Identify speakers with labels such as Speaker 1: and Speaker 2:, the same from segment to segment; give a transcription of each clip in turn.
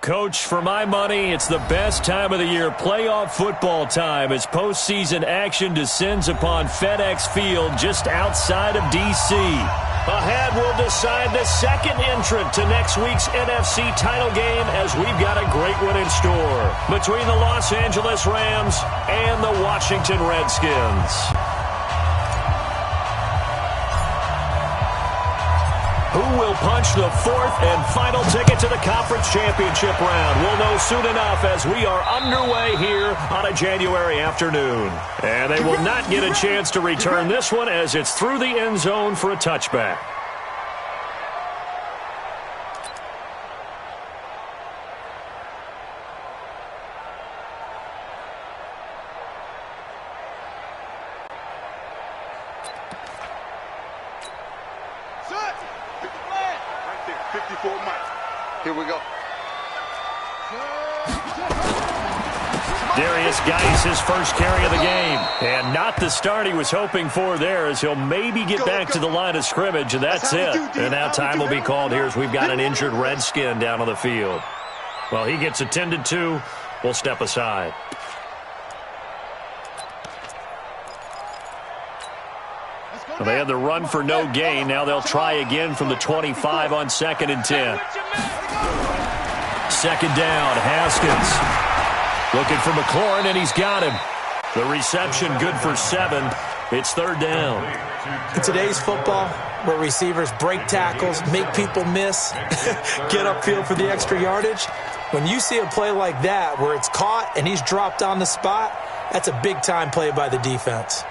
Speaker 1: Coach, for my money, it's the best time of the year, playoff football time, as postseason action descends upon FedEx Field just outside of D.C. Ahead, we'll decide the second entrant to next week's NFC title game, as we've got a great one in store between the Los Angeles Rams and the Washington Redskins. Who will punch the fourth and final ticket to the conference championship round? We'll know soon enough as we are underway here on a January afternoon. And they will not get a chance to return this one, as it's through the end zone for a touchback.
Speaker 2: Here we go.
Speaker 1: Darius Geis, his first carry of the game. And not the start he was hoping for there, as he'll maybe get back to the line of scrimmage, and that's it. And now time will be called here as we've got an injured Redskin down on the field. Well, he gets attended to. We'll step aside. Well, they had the run for no gain. Now they'll try again from the 25 on 2nd and 10. Second down, Haskins. Looking for McLaurin, and he's got him. The reception good for 7. It's 3rd down.
Speaker 3: In today's football, where receivers break tackles, make people miss, get upfield for the extra yardage, when you see a play like that where it's caught and he's dropped on the spot, that's a big-time play by the defense.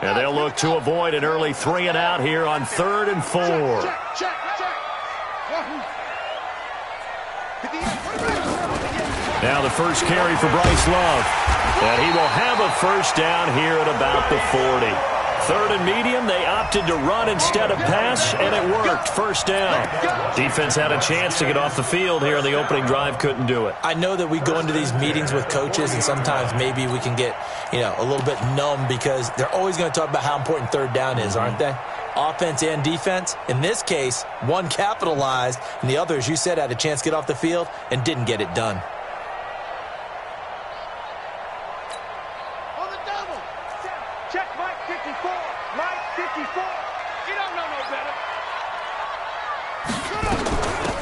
Speaker 1: And they'll look to avoid an early 3 and out here on 3rd and 4. Now the first carry for Bryce Love. And he will have a first down here at about the 40. 3rd and medium, they opted to run instead of pass, and it worked. First down. Defense had a chance to get off the field here on the opening drive, couldn't do it.
Speaker 3: I know that we go into these meetings with coaches, and sometimes maybe we can get, a little bit numb, because they're always going to talk about how important 3rd down is, aren't they? Offense and defense. In this case, one capitalized, and the other, as you said, had a chance to get off the field and didn't get it done.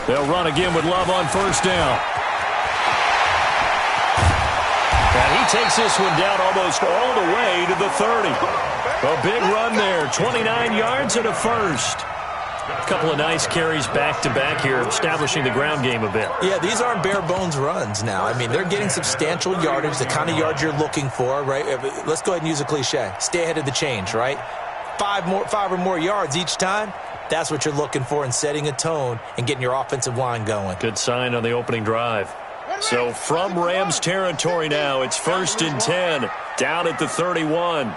Speaker 1: They'll run again with Love on first down. And he takes this one down almost all the way to the 30. A big run there, 29 yards and a first. A couple of nice carries back-to-back here, establishing the ground game a bit.
Speaker 3: Yeah, these aren't bare-bones runs now. I mean, they're getting substantial yardage, the kind of yards you're looking for, right? Let's go ahead and use a cliche. Stay ahead of the change, right? 5 or more yards each time. That's what you're looking for in setting a tone and getting your offensive line going.
Speaker 1: Good sign on the opening drive. So from Rams territory now, it's 1st and 10, down at the 31. On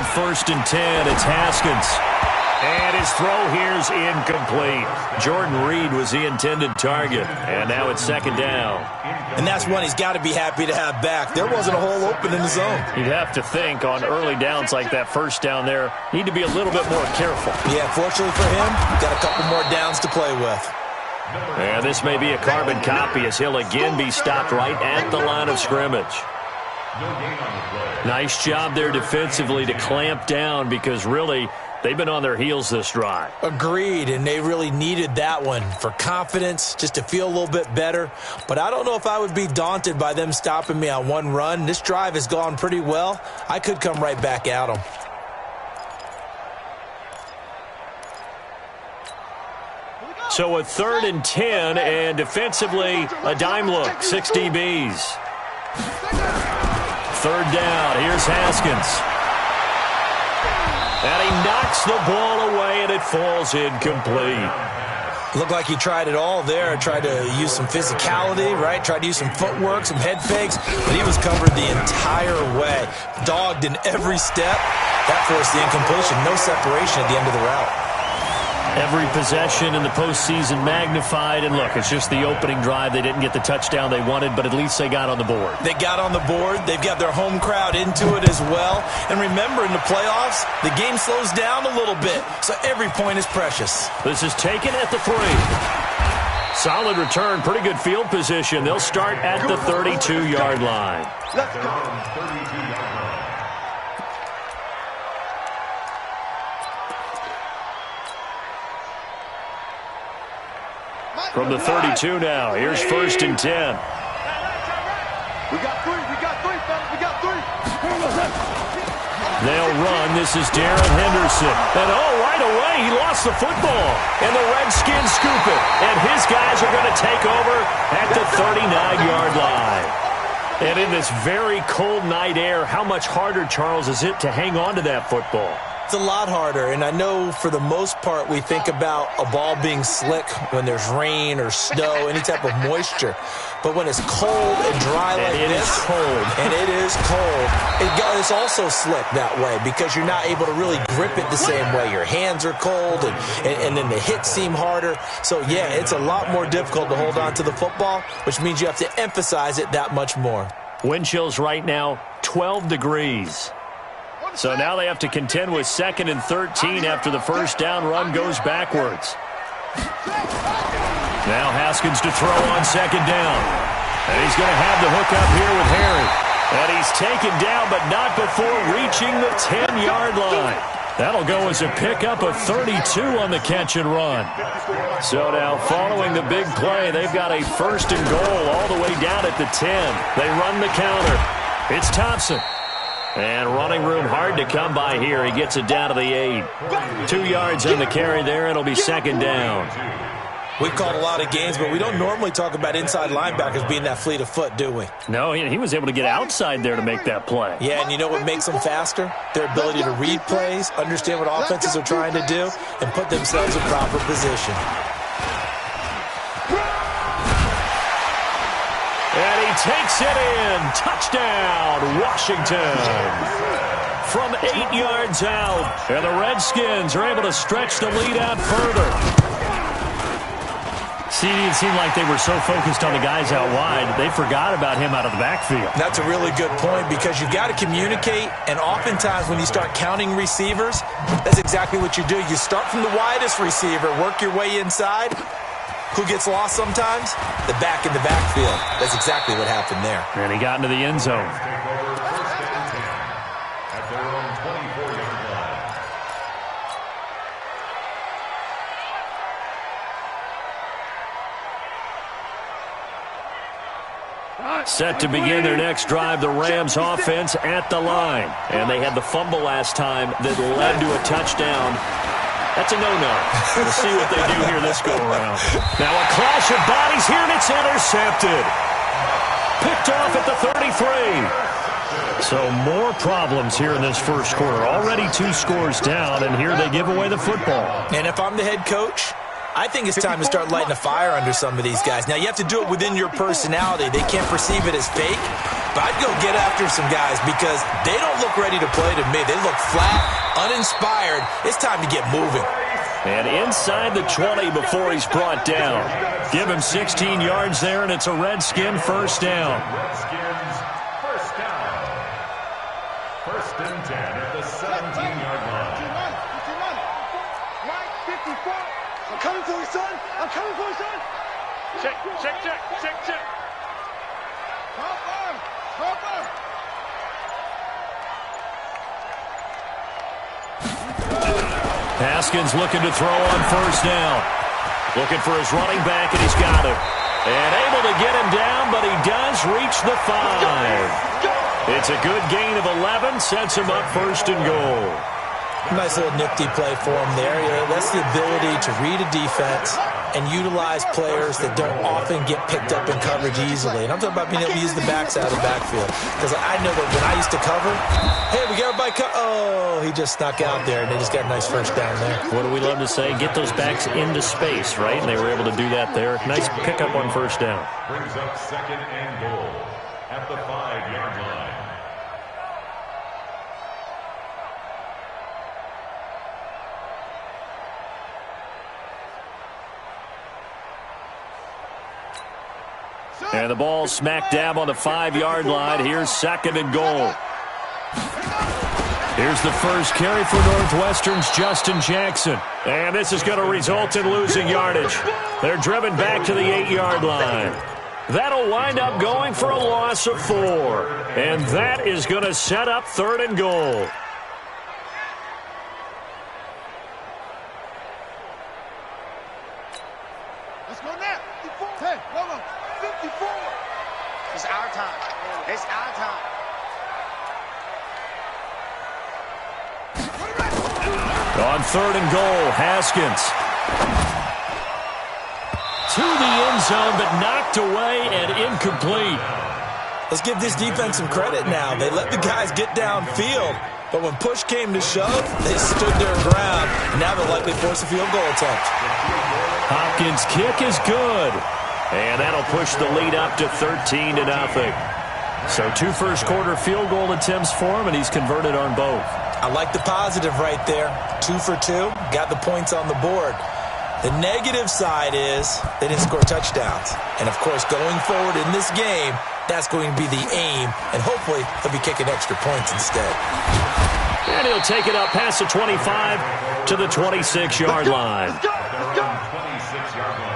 Speaker 1: 1st and 10, it's Haskins. And his throw here's incomplete. Jordan Reed was the intended target. And now it's 2nd down.
Speaker 3: And that's one he's got to be happy to have back. There wasn't a hole open in the zone.
Speaker 1: You'd have to think on early downs like that first down there, need to be a little bit more careful.
Speaker 3: Yeah, fortunately for him, got a couple more downs to play with.
Speaker 1: And this may be a carbon copy, as he'll again be stopped right at the line of scrimmage. Nice job there defensively to clamp down, because really they've been on their heels this drive.
Speaker 3: Agreed, and they really needed that one for confidence, just to feel a little bit better. But I don't know if I would be daunted by them stopping me on one run. This drive has gone pretty well. I could come right back at them.
Speaker 1: So a 3rd and 10, and defensively a dime look, 6 DBs. 3rd down, here's Haskins. And he knocks the ball away, and it falls incomplete.
Speaker 3: Looked like he tried it all there. Tried to use some physicality, right? Tried to use some footwork, some head fakes, but he was covered the entire way. Dogged in every step. That forced the incompletion. No separation at the end of the route.
Speaker 1: Every possession in the postseason magnified, and look, it's just the opening drive. They didn't get the touchdown they wanted, but at least they got on the board.
Speaker 3: They got on the board. They've got their home crowd into it as well. And remember, in the playoffs, the game slows down a little bit, so every point is precious.
Speaker 1: This is taken at the 3. Solid return, pretty good field position. They'll start at the 32-yard line.
Speaker 2: Let's go. 32-yard line.
Speaker 1: From the 32 now, here's 1st and 10.
Speaker 2: We got 3, fellas, we got 3.
Speaker 1: They'll run. This is Darren Henderson. And right away, he lost the football. And the Redskins scoop it. And his guys are going to take over at the 39-yard line. And in this very cold night air, how much harder, Charles, is it to hang on to that football?
Speaker 3: It's a lot harder, and I know for the most part we think about a ball being slick when there's rain or snow, any type of moisture. But when it's cold and dry like this, and it is cold, it's also slick that way because you're not able to really grip it the same way. Your hands are cold, and then the hits seem harder. So, yeah, it's a lot more difficult to hold on to the football, which means you have to emphasize it that much more.
Speaker 1: Wind chills right now, 12 degrees. So now they have to contend with 2nd and 13 after the first down run goes backwards. Now Haskins to throw on 2nd down. And he's going to have the hook up here with Harry. And he's taken down, but not before reaching the 10-yard line. That'll go as a pickup of 32 on the catch and run. So now following the big play, they've got a 1st and goal all the way down at the 10. They run the counter. It's Thompson. And running room hard to come by here. He gets it down to the 8. 2 yards on the carry there. It'll be 2nd down.
Speaker 3: We've called a lot of games, but we don't normally talk about inside linebackers being that fleet of foot, do we?
Speaker 1: No, he was able to get outside there to make that play.
Speaker 3: Yeah, and you know what makes them faster? Their ability to read plays, understand what offenses are trying to do, and put themselves in proper position.
Speaker 1: And he takes it in. Touchdown, Washington. From 8 yards out. And the Redskins are able to stretch the lead out further. See, it seemed like they were so focused on the guys out wide, they forgot about him out of the backfield.
Speaker 3: That's a really good point because you've got to communicate, and oftentimes when you start counting receivers, that's exactly what you do. You start from the widest receiver, work your way inside. Who gets lost sometimes? The back in the backfield. That's exactly what happened there.
Speaker 1: And he got into the end zone.
Speaker 2: At their own 24-yard line.
Speaker 1: Set to begin their next drive, the Rams offense at the line. And they had the fumble last time that led to a touchdown. That's a no-no. We'll see what they do here this go-around. Now a clash of bodies here, and it's intercepted. Picked off at the 33. So more problems here in this first quarter. Already 2 scores down, and here they give away the football.
Speaker 3: And if I'm the head coach, I think it's time to start lighting a fire under some of these guys. Now, you have to do it within your personality. They can't perceive it as fake. But I'd go get after some guys because they don't look ready to play to me. They look flat, uninspired. It's time to get moving.
Speaker 1: And inside the 20 before he's brought down. Give him 16 yards there, and it's a Redskin first down.
Speaker 2: Redskins first down. 1st and 10 at the 17-yard line.
Speaker 4: Right, 54. I'm coming for you, son. I'm coming for you, son.
Speaker 2: Check.
Speaker 4: Hop on.
Speaker 1: Haskins looking to throw on first down. Looking for his running back, and he's got him. And able to get him down, but he does reach the 5. It's a good gain of 11, sets him up 1st and goal.
Speaker 3: Nice little nifty play for him there. Yeah, that's the ability to read a defense and utilize players that don't often get picked up in coverage easily. And I'm talking about being able to use the backs out of the backfield. Because I know that when I used to cover, hey, we got everybody oh, he just snuck out there, and they just got a nice first down there.
Speaker 1: What do we love to say? Get those backs into space, right? And they were able to do that there. Nice pickup on first down.
Speaker 2: Brings up 2nd and goal at the 5-yard line.
Speaker 1: And the ball smack dab on the 5-yard line. Here's 2nd and goal. Here's the first carry for Northwestern's Justin Jackson. And this is going to result in losing yardage. They're driven back to the 8-yard line. That'll wind up going for a loss of 4. And that is going to set up 3rd and goal.
Speaker 4: Let's go now. 54. Hey, hold on. 54. It's our time. It's our time.
Speaker 1: On 3rd and goal, Haskins. To the end zone, but knocked away and incomplete.
Speaker 3: Let's give this defense some credit now. They let the guys get downfield, but when push came to shove, they stood their ground. Now they'll likely force a field goal attempt.
Speaker 1: Hopkins' kick is good. And that'll push the lead up to 13-0. So 2 first-quarter field goal attempts for him, and he's converted on both.
Speaker 3: I like the positive right there. 2 for 2, got the points on the board. The negative side is they didn't score touchdowns. And, of course, going forward in this game, that's going to be the aim, and hopefully he'll be kicking extra points instead.
Speaker 1: And he'll take it up past the 25 to the 26-yard line.
Speaker 2: Let's go. 26-yard line.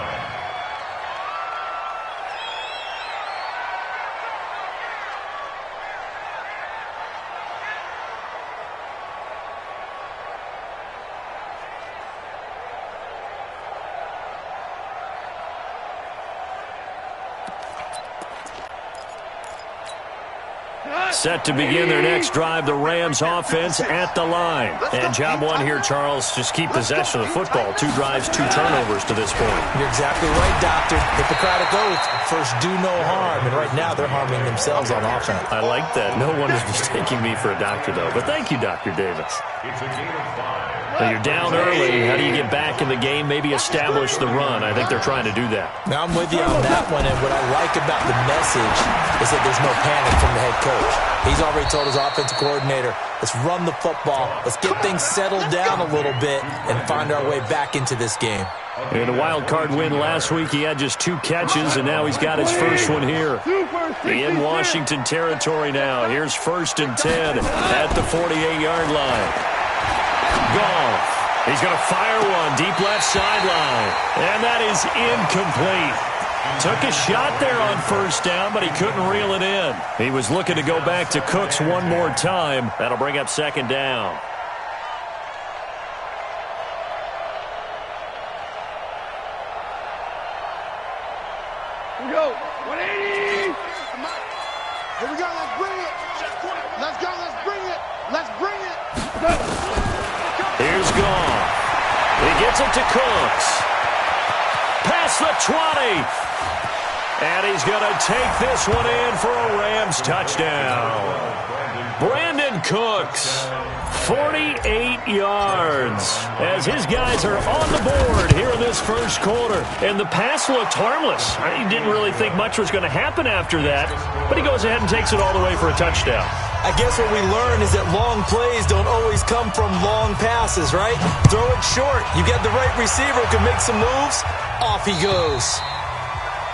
Speaker 1: Set to begin their next drive, the Rams offense at the line. And job 1 here, Charles, just keep possession of the football. 2 drives, 2 turnovers to this point.
Speaker 3: You're exactly right, Doctor. Hippocratic oath. First, do no harm. And right now, they're harming themselves on offense.
Speaker 1: I like that. No one is mistaking me for a doctor, though. But thank you, Dr. Davis.
Speaker 2: It's a gain of 5.
Speaker 1: So you're down early. How do you get back in the game? Maybe establish the run. I think they're trying to do that.
Speaker 3: Now, I'm with you on that one. And what I like about the message is that there's no panic from the head coach. He's already told his offensive coordinator, let's run the football, let's get things settled down a little bit, and find our way back into this game.
Speaker 1: In a wild card win last week, he had just 2 catches, and now he's got his first one here. In Washington territory now. Here's 1st and 10 at the 48-yard line. Goff. He's going to fire one deep left sideline, and that is incomplete. Took a shot there on 1st down, but he couldn't reel it in. He was looking to go back to Cooks one more time. That'll bring up 2nd down.
Speaker 4: Here we go. 180. Here we go. Let's bring it. Let's go. Let's bring it. Let's bring it.
Speaker 1: Here's Goff. He gets it to Cooks. Past the 20. And he's going to take this one in for a Rams touchdown. Brandon Cooks, 48 yards, as his guys are on the board here in this first quarter. And the pass looked harmless. I didn't really think much was going to happen after that, but he goes ahead and takes it all the way for a touchdown.
Speaker 3: I guess what we learn is that long plays don't always come from long passes, right? Throw it short. You get the right receiver who can make some moves. Off he goes.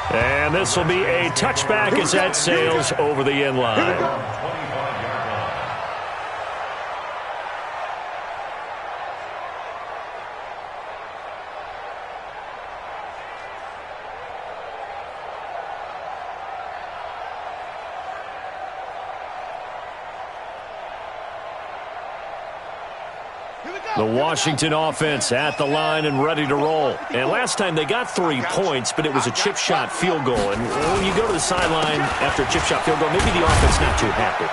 Speaker 1: And this will be a touchback as that sails over the end line. The Washington offense at the line and ready to roll. And last time they got 3 points, but it was a chip shot field goal. And when you go to the sideline after a chip shot field goal, maybe the offense not too happy.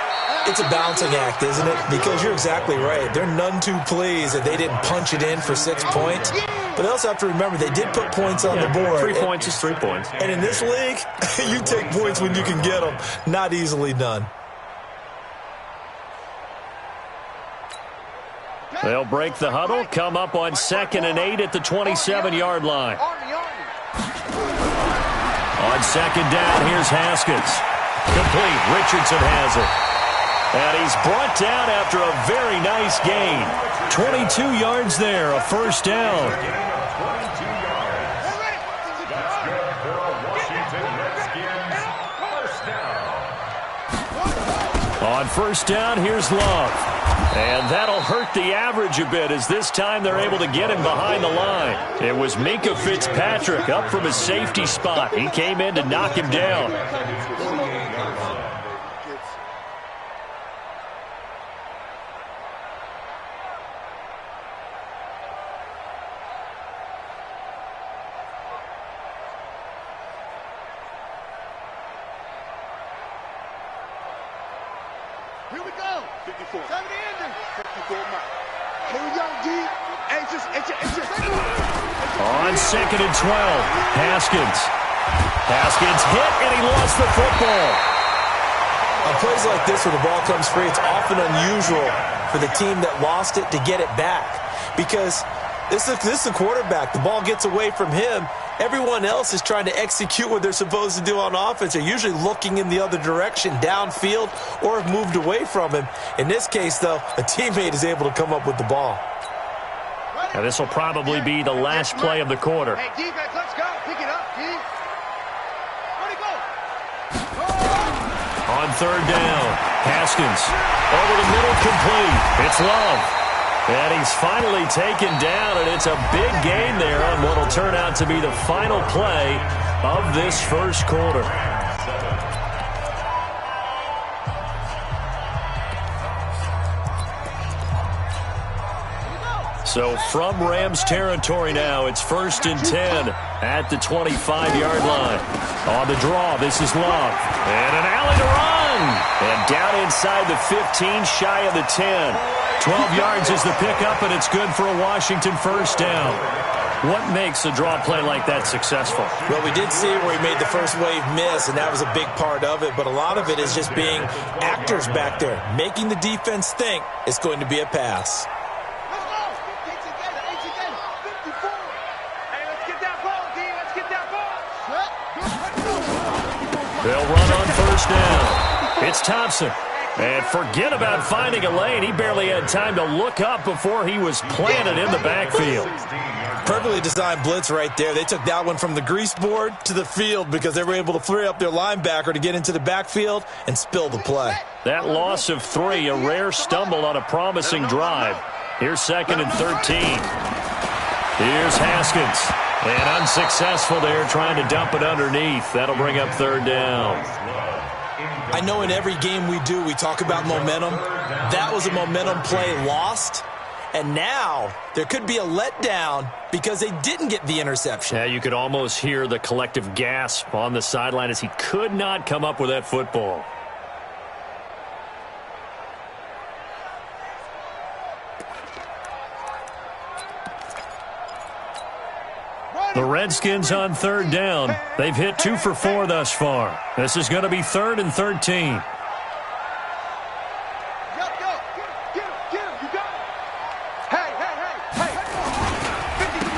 Speaker 3: It's a balancing act, isn't it? Because you're exactly right. They're none too pleased that they didn't punch it in for 6 points. But they also have to remember they did put points on the board.
Speaker 1: 3 points is 3 points.
Speaker 3: And in this league, you take points when you can get them. Not easily done.
Speaker 1: They'll break the huddle, come up on 2nd and 8 at the 27-yard line. On 2nd down, here's Haskins. Complete. Richardson has it. And he's brought down after a very nice gain. 22 yards there, a 1st down.
Speaker 2: Gain of 22 yards. That's good for a Washington Redskins
Speaker 1: On first down, here's Love. And that'll hurt the average a bit as this time they're able to get him behind the line. It was Minkah Fitzpatrick up from his safety spot. He came in to knock him down.
Speaker 4: Here we go. 54. 70 ending. 54 mile. Here we go, D.
Speaker 1: On second and 12, Haskins. Haskins hit, and he lost the football.
Speaker 3: On plays like this where the ball comes free, it's often unusual for the team that lost it to get it back. Because this is the quarterback. The ball gets away from him. Everyone else is trying to execute what they're supposed to do on offense. They're usually looking in the other direction, downfield, or have moved away from him. In this case, though, a teammate is able to come up with the ball.
Speaker 1: Now, this will probably be the last play of the quarter.
Speaker 4: Hey, defense, let's go. Pick it up, D. Where'd he go?
Speaker 1: On third down, Haskins over the middle, complete. It's Love. And he's finally taken down, and it's a big gain there on what will turn out to be the final play of this first quarter. So from Rams territory now, it's first and 10 at the 25-yard line. On the draw, this is Love. And an alley to run. And down inside the 15, shy of the 10. 12 yards is the pickup, and it's good for a Washington first down. What makes a draw play like that successful?
Speaker 3: Well, we did see where he made the first wave miss, and that was a big part of it. But a lot of it is just being actors back there, making the defense think it's going to be a pass.
Speaker 1: They'll run on first down. It's Thompson. And forget about finding a lane. He barely had time to look up before he was planted in the backfield.
Speaker 3: Perfectly designed blitz right there. They took that one from the grease board to the field because they were able to free up their linebacker to get into the backfield and spill the play.
Speaker 1: That loss of 3, a rare stumble on a promising drive. Here's second and 13. Here's Haskins. And unsuccessful there, trying to dump it underneath. That'll bring up third down.
Speaker 3: I know in every game we do, we talk about momentum. That was a momentum play lost. And now there could be a letdown because they didn't get the interception.
Speaker 1: Yeah, you could almost hear the collective gasp on the sideline as he could not come up with that football. The Redskins on third down. They've hit 2 for 4 thus far. This is going to be third and 13.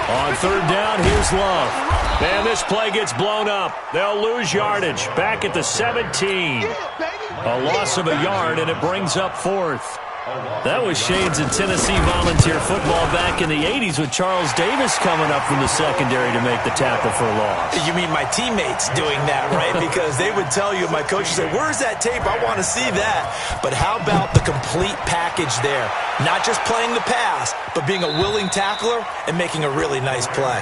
Speaker 1: On third down, here's Love. And this play gets blown up. They'll lose yardage. Back at the 17. A loss of a yard, and it brings up fourth. That was shades of Tennessee volunteer football back in the 80s with Charles Davis coming up from the secondary to make the tackle for a loss.
Speaker 3: You mean my teammates doing that, right? Because they would tell you, my coach would say, where's that tape? I want to see that. But how about the complete package there? Not just playing the pass, but being a willing tackler and making a really nice play.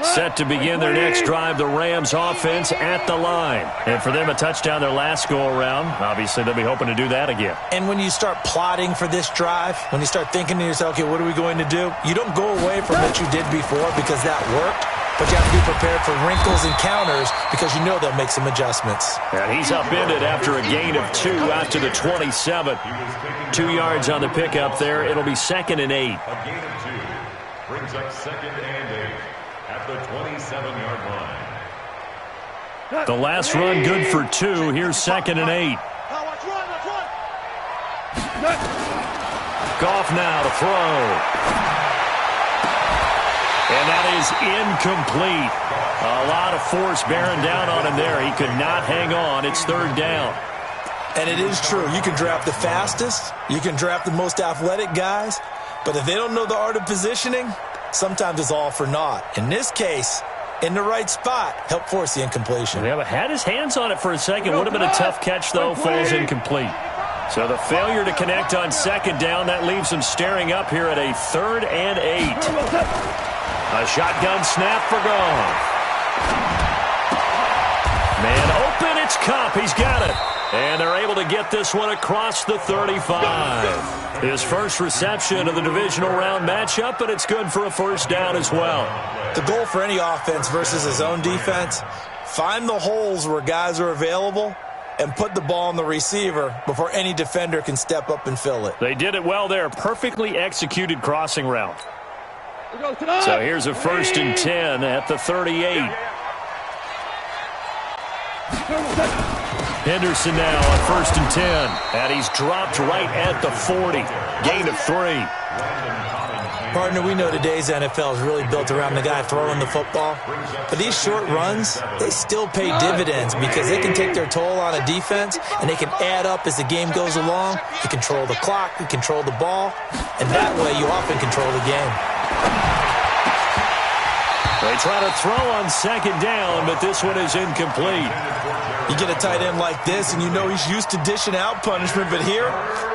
Speaker 1: Set to begin their next drive, the Rams offense at the line. And for them, a touchdown their last go-around. Obviously, they'll be hoping to do that again.
Speaker 3: And when you start plotting for this drive, when you start thinking to yourself, okay, what are we going to do? You don't go away from what you did before because that worked. But you have to be prepared for wrinkles and counters because you know they'll make some adjustments.
Speaker 1: And he's upended after a gain of 2 out to the 27. 2 yards on the pickup there. It'll be second and 8.
Speaker 2: A gain of 2 brings up second and 8 at the 27-yard line.
Speaker 1: The last run good for 2. Here's second and 8. Goff now to throw. And that is incomplete. A lot of force bearing down on him there. He could not hang on. It's third down.
Speaker 3: And it is true. You can draft the fastest. You can draft the most athletic guys. But if they don't know the art of positioning, sometimes it's all for naught. In this case, in the right spot, help force the incompletion.
Speaker 1: Yeah, but had his hands on it for a second. Would have been a tough catch, though. Falls incomplete. So the failure to connect on second down, that leaves him staring up here at a 3rd and 8. A shotgun snap for Goff. Man open, it's Kupp. He's got it. And they're able to get this one across the 35. His first reception of the divisional round matchup, but it's good for a first down as well.
Speaker 3: The goal for any offense versus his own defense, find the holes where guys are available and put the ball on the receiver before any defender can step up and fill it.
Speaker 1: They did it well there. Perfectly executed crossing route. So here's a 1st and 10 at the 38. Henderson now on 1st and 10. And he's dropped right at the 40. Gain of 3.
Speaker 3: Partner, we know today's NFL is really built around the guy throwing the football. But these short runs, they still pay dividends because they can take their toll on a defense and they can add up as the game goes along. You control the clock, you control the ball, and that way you often control the game.
Speaker 1: They try to throw on second down, but this one is incomplete.
Speaker 3: You get a tight end like this, and you know he's used to dishing out punishment, but here,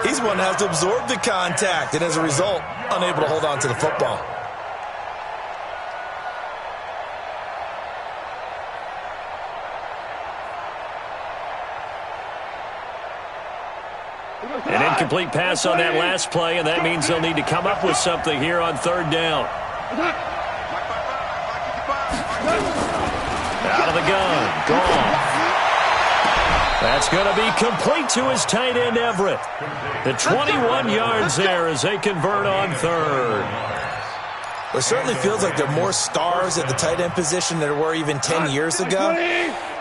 Speaker 3: he's one that has to absorb the contact, and as a result, unable to hold on to the football.
Speaker 1: An incomplete pass on that last play, and that means they'll need to come up with something here on 3rd down. Out of the gun. Gone. That's going to be complete to his tight end, Everett. The 21 yards there as they convert on 3rd.
Speaker 3: It certainly feels like there are more stars at the tight end position than there were even 10 years ago.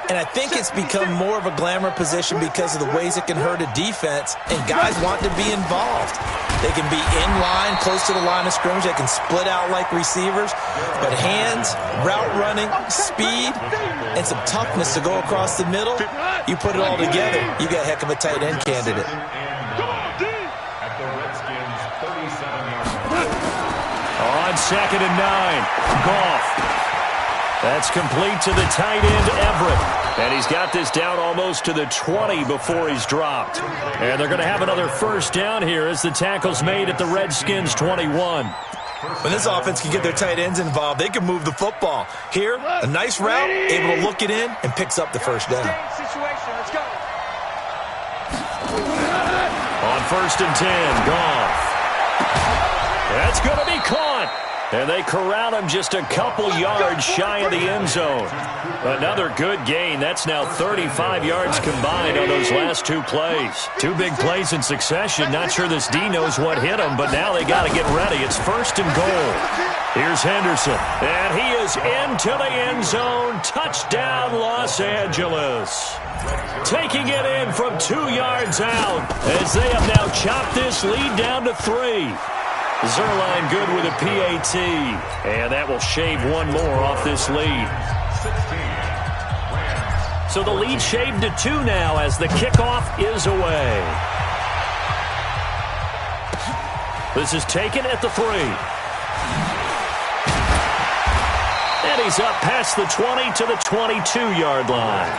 Speaker 3: And I think it's become more of a glamour position because of the ways it can hurt a defense, and guys want to be involved. They can be in line, close to the line of scrimmage. They can split out like receivers. But hands, route running, speed, and some toughness to go across the middle, you put it all together, you got a heck of a tight end candidate.
Speaker 2: At the Redskins' 37-yard line.
Speaker 1: On 2nd and 9, Goff. That's complete to the tight end, Everett. And he's got this down almost to the 20 before he's dropped. And they're going to have another first down here as the tackle's made at the Redskins' 21.
Speaker 3: When this offense can get their tight ends involved, they can move the football. Here, a nice route, able to look it in, and picks up the first down.
Speaker 1: On 1st and 10, Goff. That's going to be caught. And they corral him just a couple yards shy of the end zone. Another good gain. That's now 35 yards combined on those last 2 plays. 2 big plays in succession. Not sure this D knows what hit him, but now they got to get ready. It's 1st and goal. Here's Henderson. And he is into the end zone. Touchdown, Los Angeles. Taking it in from 2 yards out as they have now chopped this lead down to 3. Zerline good with a PAT. And that will shave one more off this lead. So the lead shaved to 2 now as the kickoff is away. This is taken at the 3. And he's up past the 20 to the 22-yard line.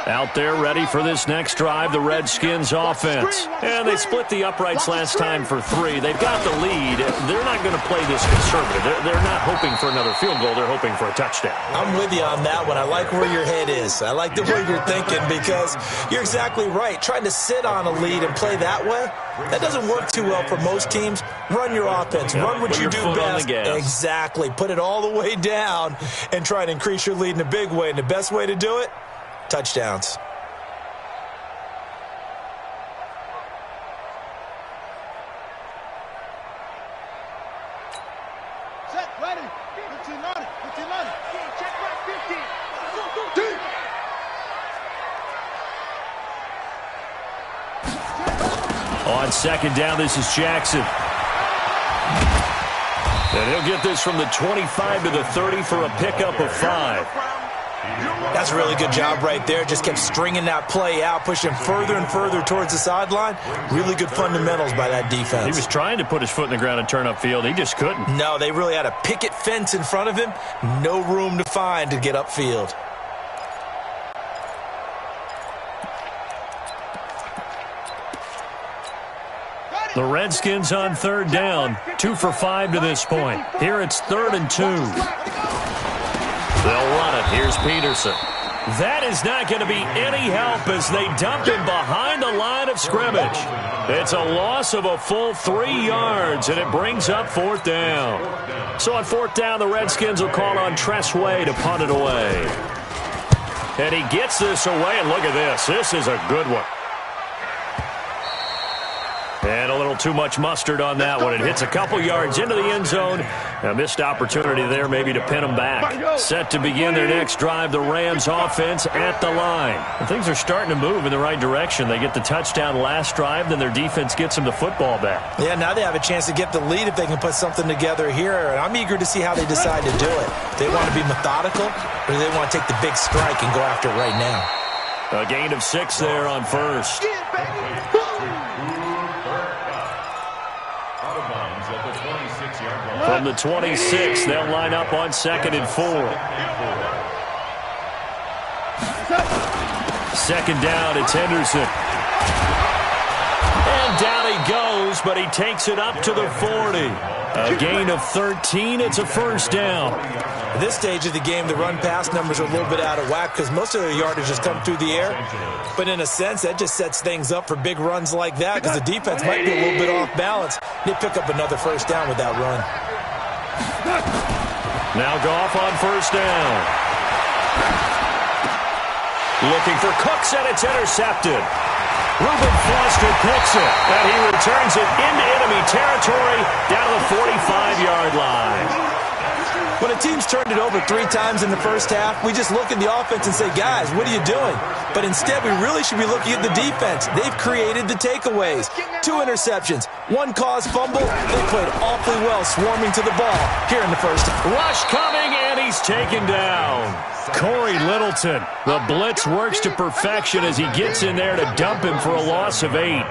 Speaker 1: Out there ready for this next drive, the Redskins offense. And they split the uprights last time for 3. They've got the lead. They're not going to play this conservative. They're not hoping for another field goal. They're hoping for a touchdown.
Speaker 3: I'm with you on that one. I like where your head is. I like the way you're thinking because you're exactly right. Trying to sit on a lead and play that way, that doesn't work too well for most teams. Run your offense. Run what you do best. Exactly. Put it all the way down and try to increase your lead in a big way. And the best way to do it, touchdowns.
Speaker 4: Set, ready. 15 on it. 15 on it. Check back 15. On
Speaker 1: 2nd down, this is Jackson. And he'll get this from the 25 to the 30 for a pickup of 5.
Speaker 3: That's a really good job right there. Just kept stringing that play out, pushing further and further towards the sideline. Really good fundamentals by that defense.
Speaker 1: He was trying to put his foot in the ground and turn upfield. He just couldn't.
Speaker 3: No, they really had a picket fence in front of him. No room to find to get upfield.
Speaker 1: The Redskins on 3rd down. 2 for 5 to this point. Here it's 3rd and 2. They'll run it. Here's Peterson. That is not going to be any help as they dump him behind the line of scrimmage. It's a loss of a full 3 yards, and it brings up 4th down. So on 4th down, the Redskins will call on Tressway to punt it away. And he gets this away, and look at this. This is a good one. And a little too much mustard on that one. It hits a couple yards into the end zone. A missed opportunity there maybe to pin them back. Set to begin their next drive, the Rams offense at the line. And things are starting to move in the right direction. They get the touchdown last drive, then their defense gets them the football back.
Speaker 3: Yeah, now they have a chance to get the lead if they can put something together here. And I'm eager to see how they decide to do it. They want to be methodical, or do they want to take the big strike and go after it right now?
Speaker 1: A gain of 6 there on 1st. From the 26, they'll line up on 2nd and 4. 2nd down, it's Henderson. And down he goes, but he takes it up to the 40. A gain of 13, it's a 1st down.
Speaker 3: At this stage of the game, the run-pass numbers are a little bit out of whack because most of their yardage has come through the air. But in a sense, that just sets things up for big runs like that because the defense might be a little bit off balance. They pick up another 1st down with that run.
Speaker 1: Now Goff on 1st down. Looking for Cooks, and it's intercepted. Reuben Foster picks it, and he returns it into enemy territory down to the 45-yard line.
Speaker 3: When a team's turned it over 3 times in the first half, we just look at the offense and say, guys, what are you doing? But instead, we really should be looking at the defense. They've created the takeaways. 2 interceptions, 1 caused fumble. They played awfully well swarming to the ball here in the first half.
Speaker 1: Rush coming, and he's taken down. Corey Littleton. The blitz works to perfection as he gets in there to dump him for a loss of 8.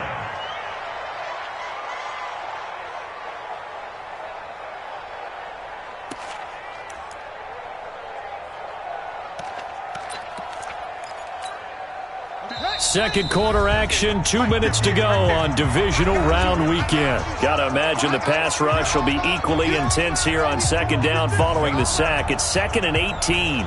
Speaker 1: Second quarter action, 2 minutes to go on Divisional Round Weekend. Got to imagine the pass rush will be equally intense here on 2nd down following the sack. It's 2nd and 18.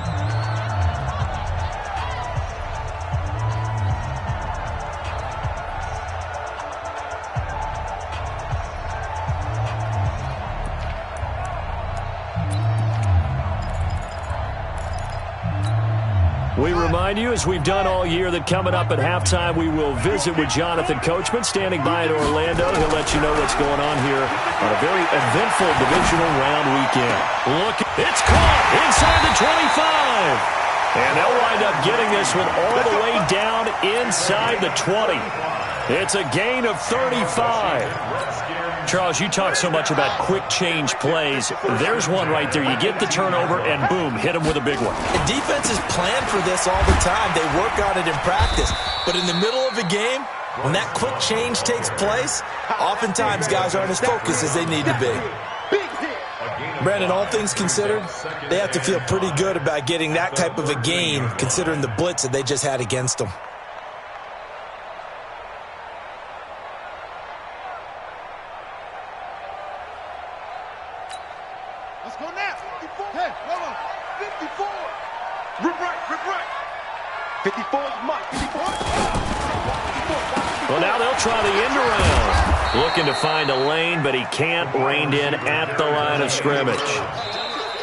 Speaker 1: We remind you, as we've done all year, that coming up at halftime, we will visit with Jonathan Coachman, standing by in Orlando. He'll let you know what's going on here on a very eventful Divisional Round Weekend. Look, it's caught inside the 25. And they'll wind up getting this one all the way down inside the 20. It's a gain of 35. Charles, you talk so much about quick change plays. There's one right there. You get the turnover, and boom, hit them with a big one.
Speaker 3: The defenses plan for this all the time. They work on it in practice. But in the middle of a game, when that quick change takes place, oftentimes guys aren't as focused as they need to be. Brandon, all things considered, they have to feel pretty good about getting that type of a gain, considering the blitz that they just had against them.
Speaker 4: Let's go now. 54. Hey, hold on. 54. Rip right. 54 is Mike. 54.
Speaker 1: Well, now they'll try the end around. Looking to find a lane, but he can't. Reined in at the line of scrimmage.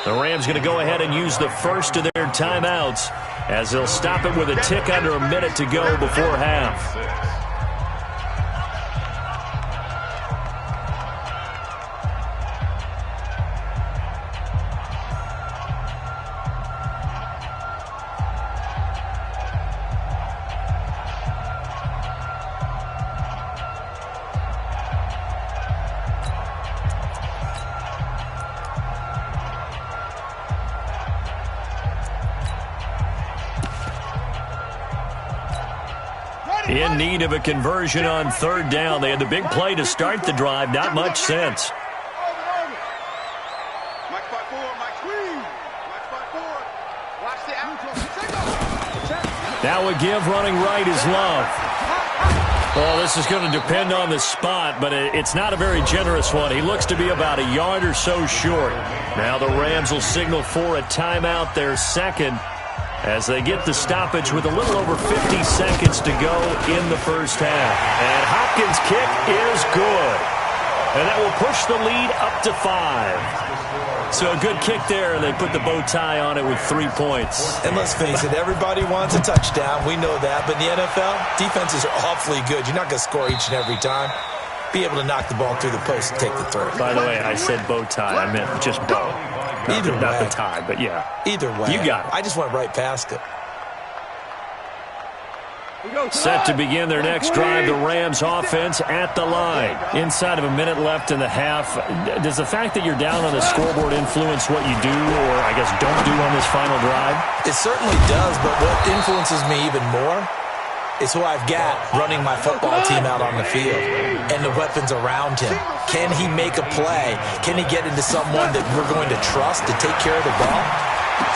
Speaker 1: The Rams going to go ahead and use the first of their timeouts as they'll stop it with a tick under a minute to go before half. In need of a conversion on third down. They had the big play to start the drive. Not much sense. Now a give running right is Love. Well, this is going to depend on the spot, but it's not a very generous one. He looks to be about a yard or so short. Now the Rams will signal for a timeout, their second, as they get the stoppage with a little over 50 seconds to go in the first half. And Hopkins' kick is good. And that will push the lead up to 5. So a good kick there, and they put the bow tie on it with 3 points.
Speaker 3: And let's face it, everybody wants a touchdown. We know that. But in the NFL, defenses are awfully good. You're not going to score each and every time. Be able to knock the ball through the post and take the throw.
Speaker 1: By the way, I said bow tie. I meant just bow. Not the tie, but yeah.
Speaker 3: Either way.
Speaker 1: You got it.
Speaker 3: I just went right past it.
Speaker 1: Set to begin their next drive, the Rams offense at the line. Inside of a minute left in the half. Does the fact that you're down on the scoreboard influence what you do, or I guess don't do on this final drive?
Speaker 3: It certainly does, but what influences me even more is who I've got running my football team out on the field and the weapons around him. Can he make a play? Can he get into someone that we're going to trust to take care of the ball?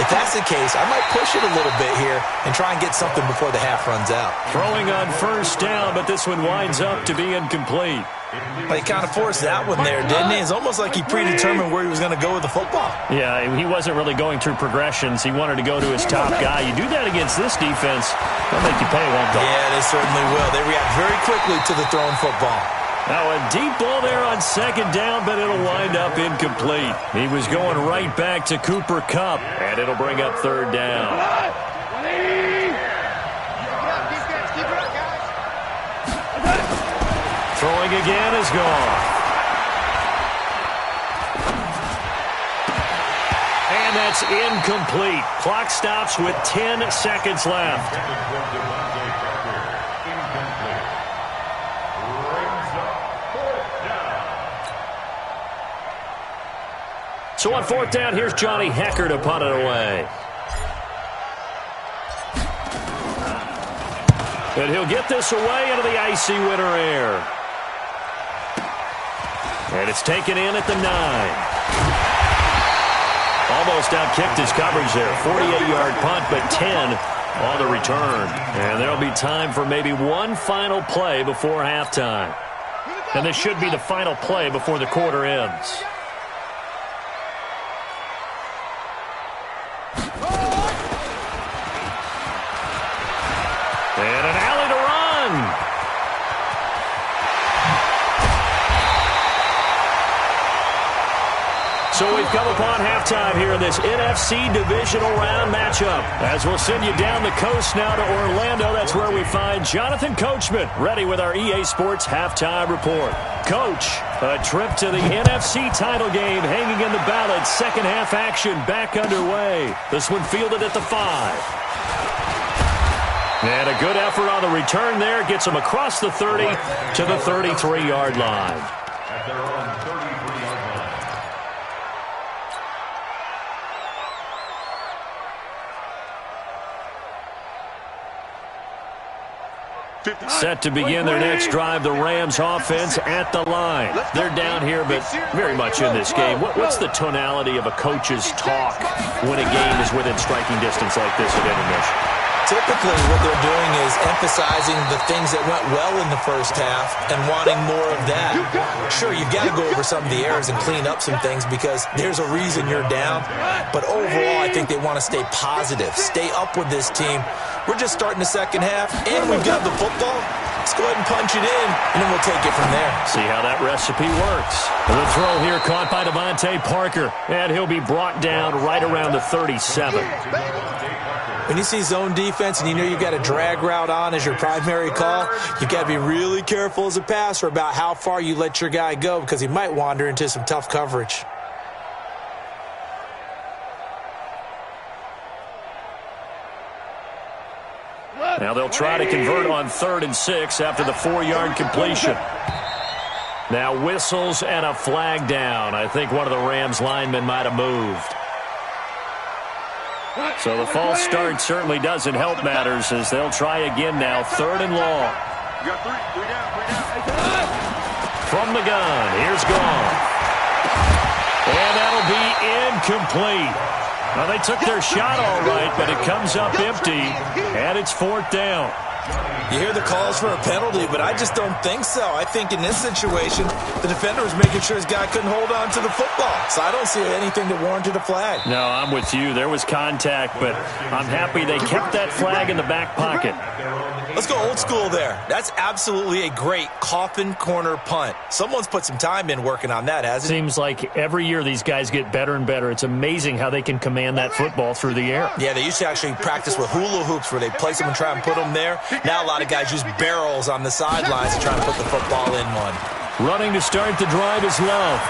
Speaker 3: If that's the case, I might push it a little bit here and try and get something before the half runs out.
Speaker 1: Throwing on first down, but this one winds up to be incomplete.
Speaker 3: He kind of forced that one there, didn't he? It's almost like he predetermined where he was going to go with the football.
Speaker 1: Yeah, he wasn't really going through progressions. He wanted to go to his top guy. You do that against this defense, they'll make you pay, won't they?
Speaker 3: Yeah, they certainly will. They react very quickly to the thrown football.
Speaker 1: Now a deep ball there on second down, but it'll wind up incomplete. He was going right back to Cooper Kupp, and it'll bring up third down. Throwing again is gone. And that's incomplete. Clock stops with 10 seconds left. So on fourth down, here's Johnny Hecker to punt it away. And he'll get this away into the icy winter air. And it's taken in at the 9. Almost outkicked his coverage there. 48-yard punt, but 10 on the return. And there'll be time for maybe one final play before halftime. And this should be the final play before the quarter ends. And an alley to run. So we've come upon halftime here in this NFC Divisional Round matchup. As we'll send you down the coast now to Orlando, that's where we find Jonathan Coachman, ready with our EA Sports Halftime Report. Coach, a trip to the NFC title game hanging in the balance. Second half action back underway. This one fielded at the 5. And a good effort on the return there. Gets them across the 30 to the 33-yard line.
Speaker 2: At their own 33-yard line.
Speaker 1: Set to begin their next drive, the Rams offense at the line. They're down here, but very much in this game. What's the tonality of a coach's talk when a game is within striking distance like this at intermission?
Speaker 3: Typically, what they're doing is emphasizing the things that went well in the first half and wanting more of that. Sure, you've got to go over some of the errors and clean up some things because there's a reason you're down. But overall, I think they want to stay positive, stay up with this team. We're just starting the second half, and we've got the football. Let's go ahead and punch it in, and then we'll take it from there.
Speaker 1: See how that recipe works. The throw here caught by Devontae Parker, and he'll be brought down right around the 37.
Speaker 3: When you see zone defense and you know you've got a drag route on as your primary call, you've got to be really careful as a passer about how far you let your guy go because he might wander into some tough coverage.
Speaker 1: Now they'll try to convert on 3rd and 6 after the 4-yard completion. Now whistles and a flag down. I think one of the Rams linemen might have moved. So the false start certainly doesn't help matters as they'll try again now. 3rd and long.
Speaker 2: You got three down.
Speaker 1: From the gun, here's gone. And that'll be incomplete. Well, they took their shot all right, but it comes up empty, and it's 4th down.
Speaker 3: You hear the calls for a penalty, but I just don't think so. I think in this situation, the defender was making sure his guy couldn't hold on to the football. So I don't see anything that warranted a flag.
Speaker 1: No, I'm with you. There was contact, but I'm happy they kept that flag in the back pocket.
Speaker 3: Let's go old school there. That's absolutely a great coffin corner punt. Someone's put some time in working on that, hasn't it?
Speaker 1: Seems like every year these guys get better and better. It's amazing how they can command that football through the air.
Speaker 3: Yeah, they used to actually practice with hula hoops where they place them and try and put them there. Now a lot of guys use barrels on the sidelines to try and put the football in one.
Speaker 1: Running to start the drive is Love.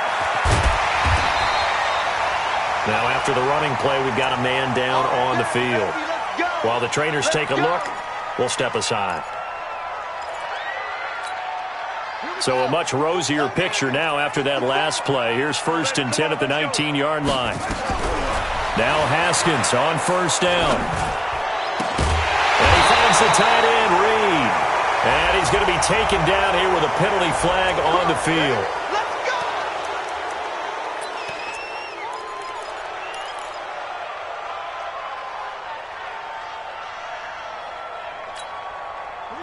Speaker 1: Now after the running play, we've got a man down on the field. While the trainers take a look, we'll step aside. So a much rosier picture now after that last play. Here's 1st and 10 at the 19-yard line. Now Haskins on 1st down. And he finds the tight end, Reed. And he's going to be taken down here with a penalty flag on the field.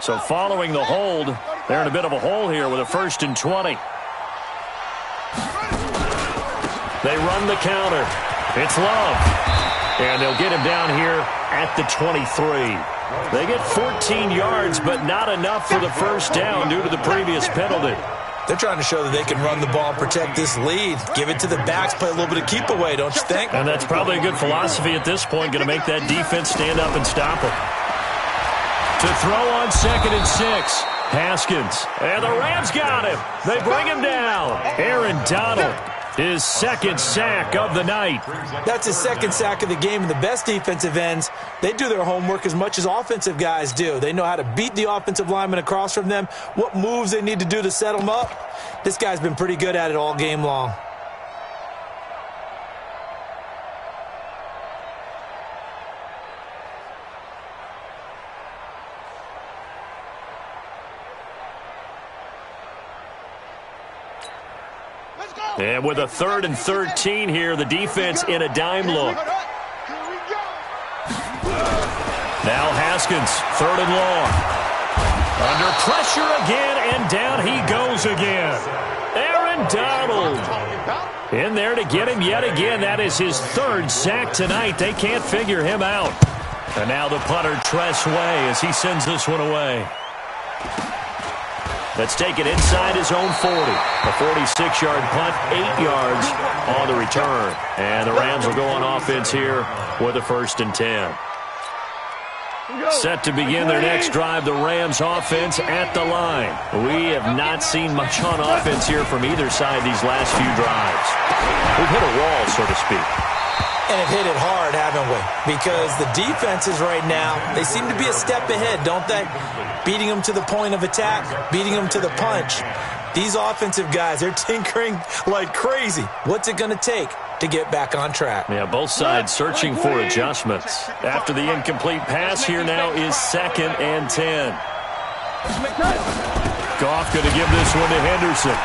Speaker 1: So following the hold, they're in a bit of a hole here with a 1st and 20. They run the counter. It's Love. And they'll get him down here at the 23. They get 14 yards, but not enough for the 1st down due to the previous penalty.
Speaker 3: They're trying to show that they can run the ball and protect this lead. Give it to the backs, play a little bit of keep away, don't you think?
Speaker 1: And that's probably a good philosophy at this point, going to make that defense stand up and stop it. To throw on 2nd and 6. Haskins. And the Rams got him. They bring him down. Aaron Donald, his 2nd sack of the night.
Speaker 3: That's his 2nd sack of the game, and the best defensive ends, they do their homework as much as offensive guys do. They know how to beat the offensive lineman across from them, what moves they need to do to set them up. This guy's been pretty good at it all game long.
Speaker 1: And with a 3rd and 13 here, the defense in a dime look. Now Haskins, 3rd and long. Under pressure again, and down he goes again. Aaron Donald in there to get him yet again. That is his 3rd sack tonight. They can't figure him out. And now the punter, Tress Way, as he sends this one away. Let's take it inside his own 40. A 46-yard punt, 8 yards on the return. And the Rams will go on offense here with a 1st and 10. Set to begin their next drive, the Rams offense at the line. We have not seen much on offense here from either side these last few drives. We've hit a wall, so to speak.
Speaker 3: And it hit it hard, haven't we? Because the defenses right now, they seem to be a step ahead, don't they? Beating them to the point of attack, beating them to the punch. These offensive guys, they're tinkering like crazy. What's it going to take to get back on track?
Speaker 1: Yeah, both sides searching for adjustments. After the incomplete pass, here now is 2nd and 10. Goff going to give this one to Henderson.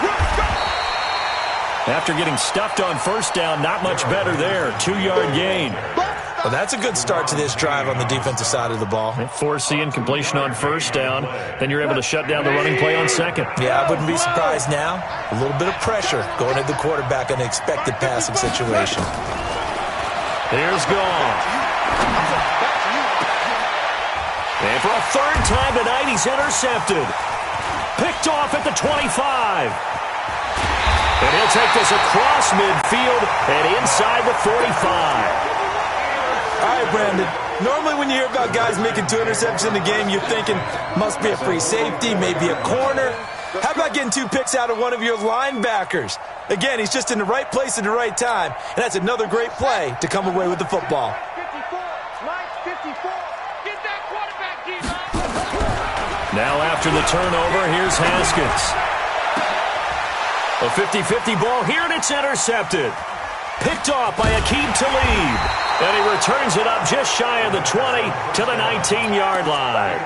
Speaker 1: After getting stuffed on 1st down, not much better there. 2-yard gain.
Speaker 3: Well, that's a good start to this drive on the defensive side of the ball.
Speaker 1: Force the incompletion on 1st down. Then you're able to shut down the running play on 2nd.
Speaker 3: Yeah, I wouldn't be surprised now. A little bit of pressure going at the quarterback in an expected passing situation.
Speaker 1: Here's Goff. And for a 3rd time tonight, he's intercepted. Picked off at the 25. And he'll take this across midfield and inside the 45.
Speaker 3: All right, Brandon. Normally when you hear about guys making 2 interceptions in the game, you're thinking must be a free safety, maybe a corner. How about getting 2 picks out of one of your linebackers? Again, he's just in the right place at the right time, and that's another great play to come away with the football.
Speaker 1: Now after the turnover, here's Haskins. A 50-50 ball here, and it's intercepted. Picked off by Aqib Talib. And he returns it up just shy of the 20 to the 19-yard line.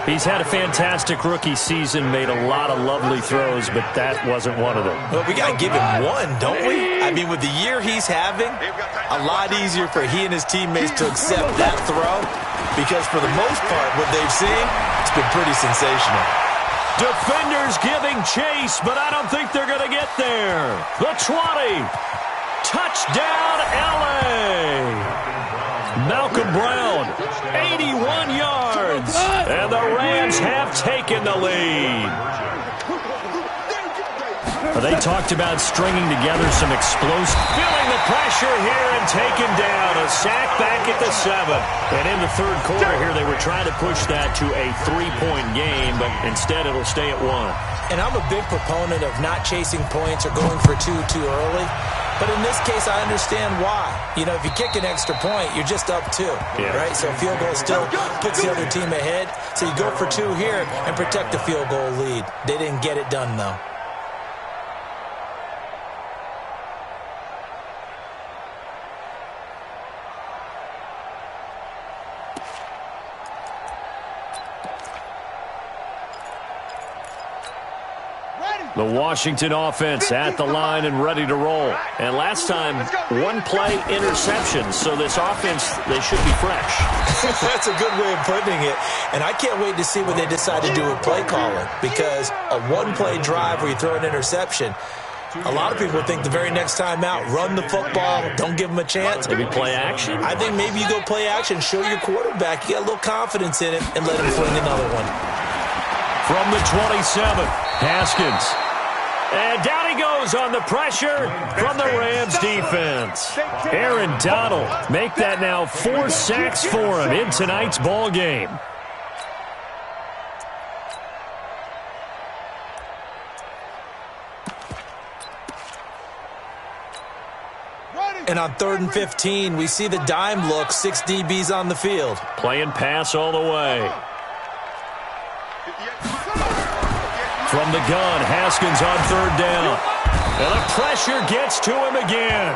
Speaker 1: He's had a fantastic rookie season, made a lot of lovely throws, but that wasn't one of them.
Speaker 3: Well, we got to give him one, don't we? I mean, with the year he's having, a lot easier for he and his teammates to accept that throw because for the most part, what they've seen, it's been pretty sensational.
Speaker 1: Defenders giving chase, but I don't think they're going to get there. The 20. Touchdown, L.A. Malcolm Brown, 81 yards. And the Rams have taken the lead. They talked about stringing together some explosive. Feeling the pressure here and taken down. A sack back at the 7. And in the third quarter here, they were trying to push that to a 3-point game, but instead it'll stay at 1.
Speaker 3: And I'm a big proponent of not chasing points or going for two too early. But in this case, I understand why. You know, if you kick an extra point, you're just up 2, right? So a field goal still puts the other team ahead. So you go for 2 here and protect the field goal lead. They didn't get it done, though.
Speaker 1: The Washington offense at the line and ready to roll. And last time, 1-play interception. So this offense, they should be fresh.
Speaker 3: That's a good way of putting it. And I can't wait to see what they decide to do with play calling. Because a 1-play drive where you throw an interception, a lot of people think the very next time out, run the football, don't give them a chance.
Speaker 1: Maybe play action?
Speaker 3: I think maybe you go play action, show your quarterback, you got a little confidence in it, and let him fling another one.
Speaker 1: From the 27, Haskins. And down he goes on the pressure from the Rams defense. Aaron Donald make that now 4 sacks for him in tonight's ball game.
Speaker 3: And on 3rd and 15, we see the dime look, 6 DBs on the field.
Speaker 1: Playing pass all the way. From the gun, Haskins on 3rd down. And the pressure gets to him again.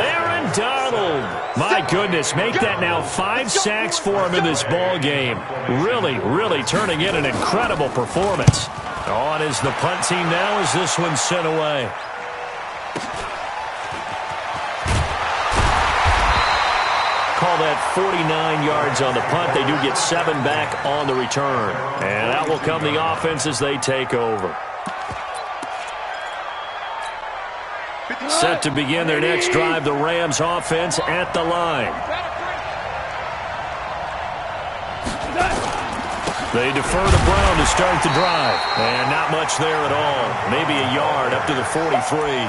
Speaker 1: Aaron Donald. My goodness, make that now 5 sacks for him in this ball game. Really, really turning in an incredible performance. On is the punt team now as this one's sent away. Call that 49 yards on the punt. They do get 7 back on the return. And out will come the offense as they take over. Set to begin their next drive, the Rams offense at the line. They defer to Brown to start the drive. And not much there at all. Maybe a yard up to the 43.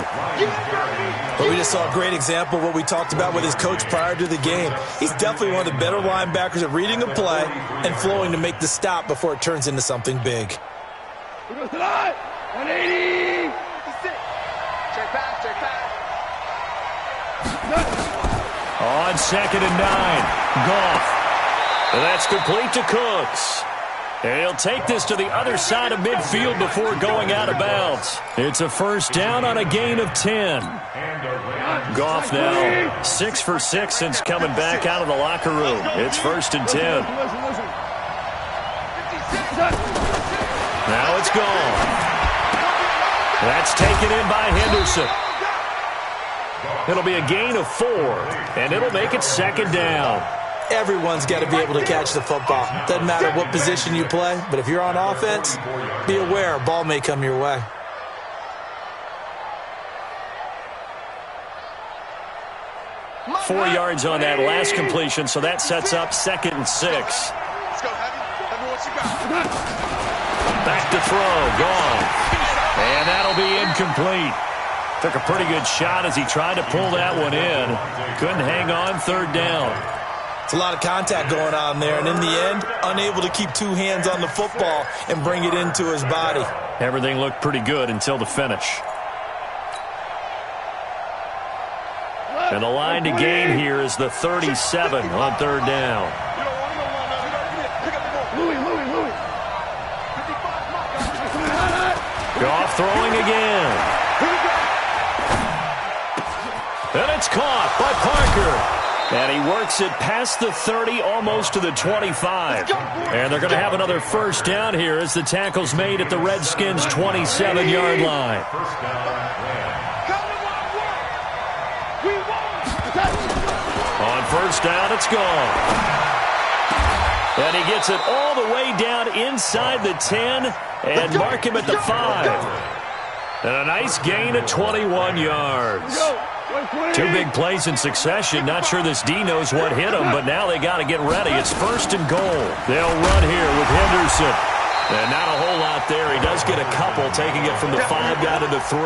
Speaker 3: But we just saw a great example of what we talked about with his coach prior to the game. He's definitely one of the better linebackers at reading a play and flowing to make the stop before it turns into something big.
Speaker 4: 180. Check back.
Speaker 1: On 2nd and 9, Goff. And that's complete to Cooks. And he'll take this to the other side of midfield before going out of bounds. It's a first down on a gain of 10. Goff now 6 for 6 since coming back out of the locker room. It's 1st and 10. Now it's gone. That's taken in by Henderson. It'll be a gain of 4, and it'll make it 2nd down.
Speaker 3: Everyone's got to be able to catch the football. Doesn't matter what position you play, but if you're on offense, be aware a ball may come your way.
Speaker 1: Four yards on that last completion, so that sets up 2nd and 6. Back to throw, gone. And that'll be incomplete. Took a pretty good shot as he tried to pull that one in. Couldn't hang on 3rd down.
Speaker 3: It's a lot of contact going on there, and in the end, unable to keep 2 hands on the football and bring it into his body.
Speaker 1: Everything looked pretty good until the finish. And the line to gain here is the 37 on 3rd down. Goff throwing again. And it's caught by Parker. And he works it past the 30, almost to the 25. And they're going to have another first down here as the tackle's made at the Redskins' 27-yard line. On first down, it's gone. And he gets it all the way down inside the 10 and mark him at the 5. And a nice gain of 21 yards. Two big plays in succession. Not sure this D knows what hit him, but now they got to get ready. It's first and goal. They'll run here with Henderson. And not a whole lot there. He does get a couple, taking it from the 5 down to the 3.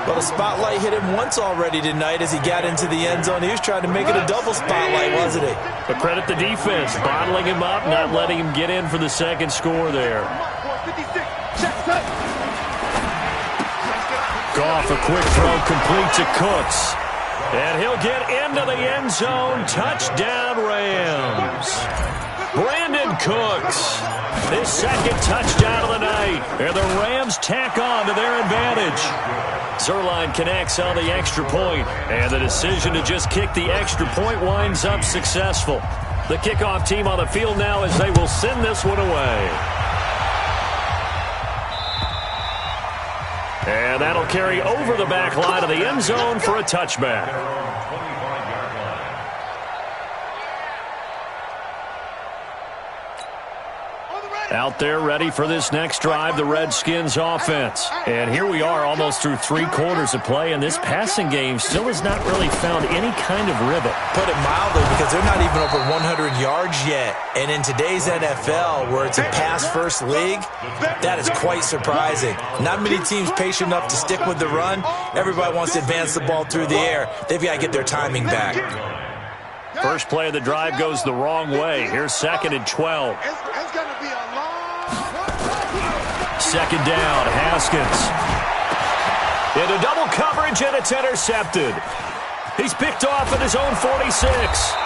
Speaker 3: Well, the spotlight hit him once already tonight as he got into the end zone. He was trying to make it a double spotlight, wasn't he?
Speaker 1: But credit the defense, bottling him up, not letting him get in for the second score there. Goff, a quick throw, complete to Cooks. And he'll get into the end zone. Touchdown, Rams. Brandon Cooks, his second touchdown of the night. And the Rams tack on to their advantage. Zerline connects on the extra point, and the decision to just kick the extra point winds up successful. The kickoff team on the field now as they will send this one away. And that'll carry over the back line of the end zone for a touchback. Out there ready for this next drive, the Redskins offense. And here we are almost through 3 quarters of play, and this passing game still has not really found any kind of rhythm.
Speaker 3: Put it mildly, because they're not even over 100 yards yet. And in today's NFL, where it's a pass-first league, that is quite surprising. Not many teams patient enough to stick with the run. Everybody wants to advance the ball through the air. They've got to get their timing back.
Speaker 1: First play of the drive goes the wrong way. Here's 2nd and 12. Second down, Haskins. Into double coverage, and it's intercepted. He's picked off at his own 46.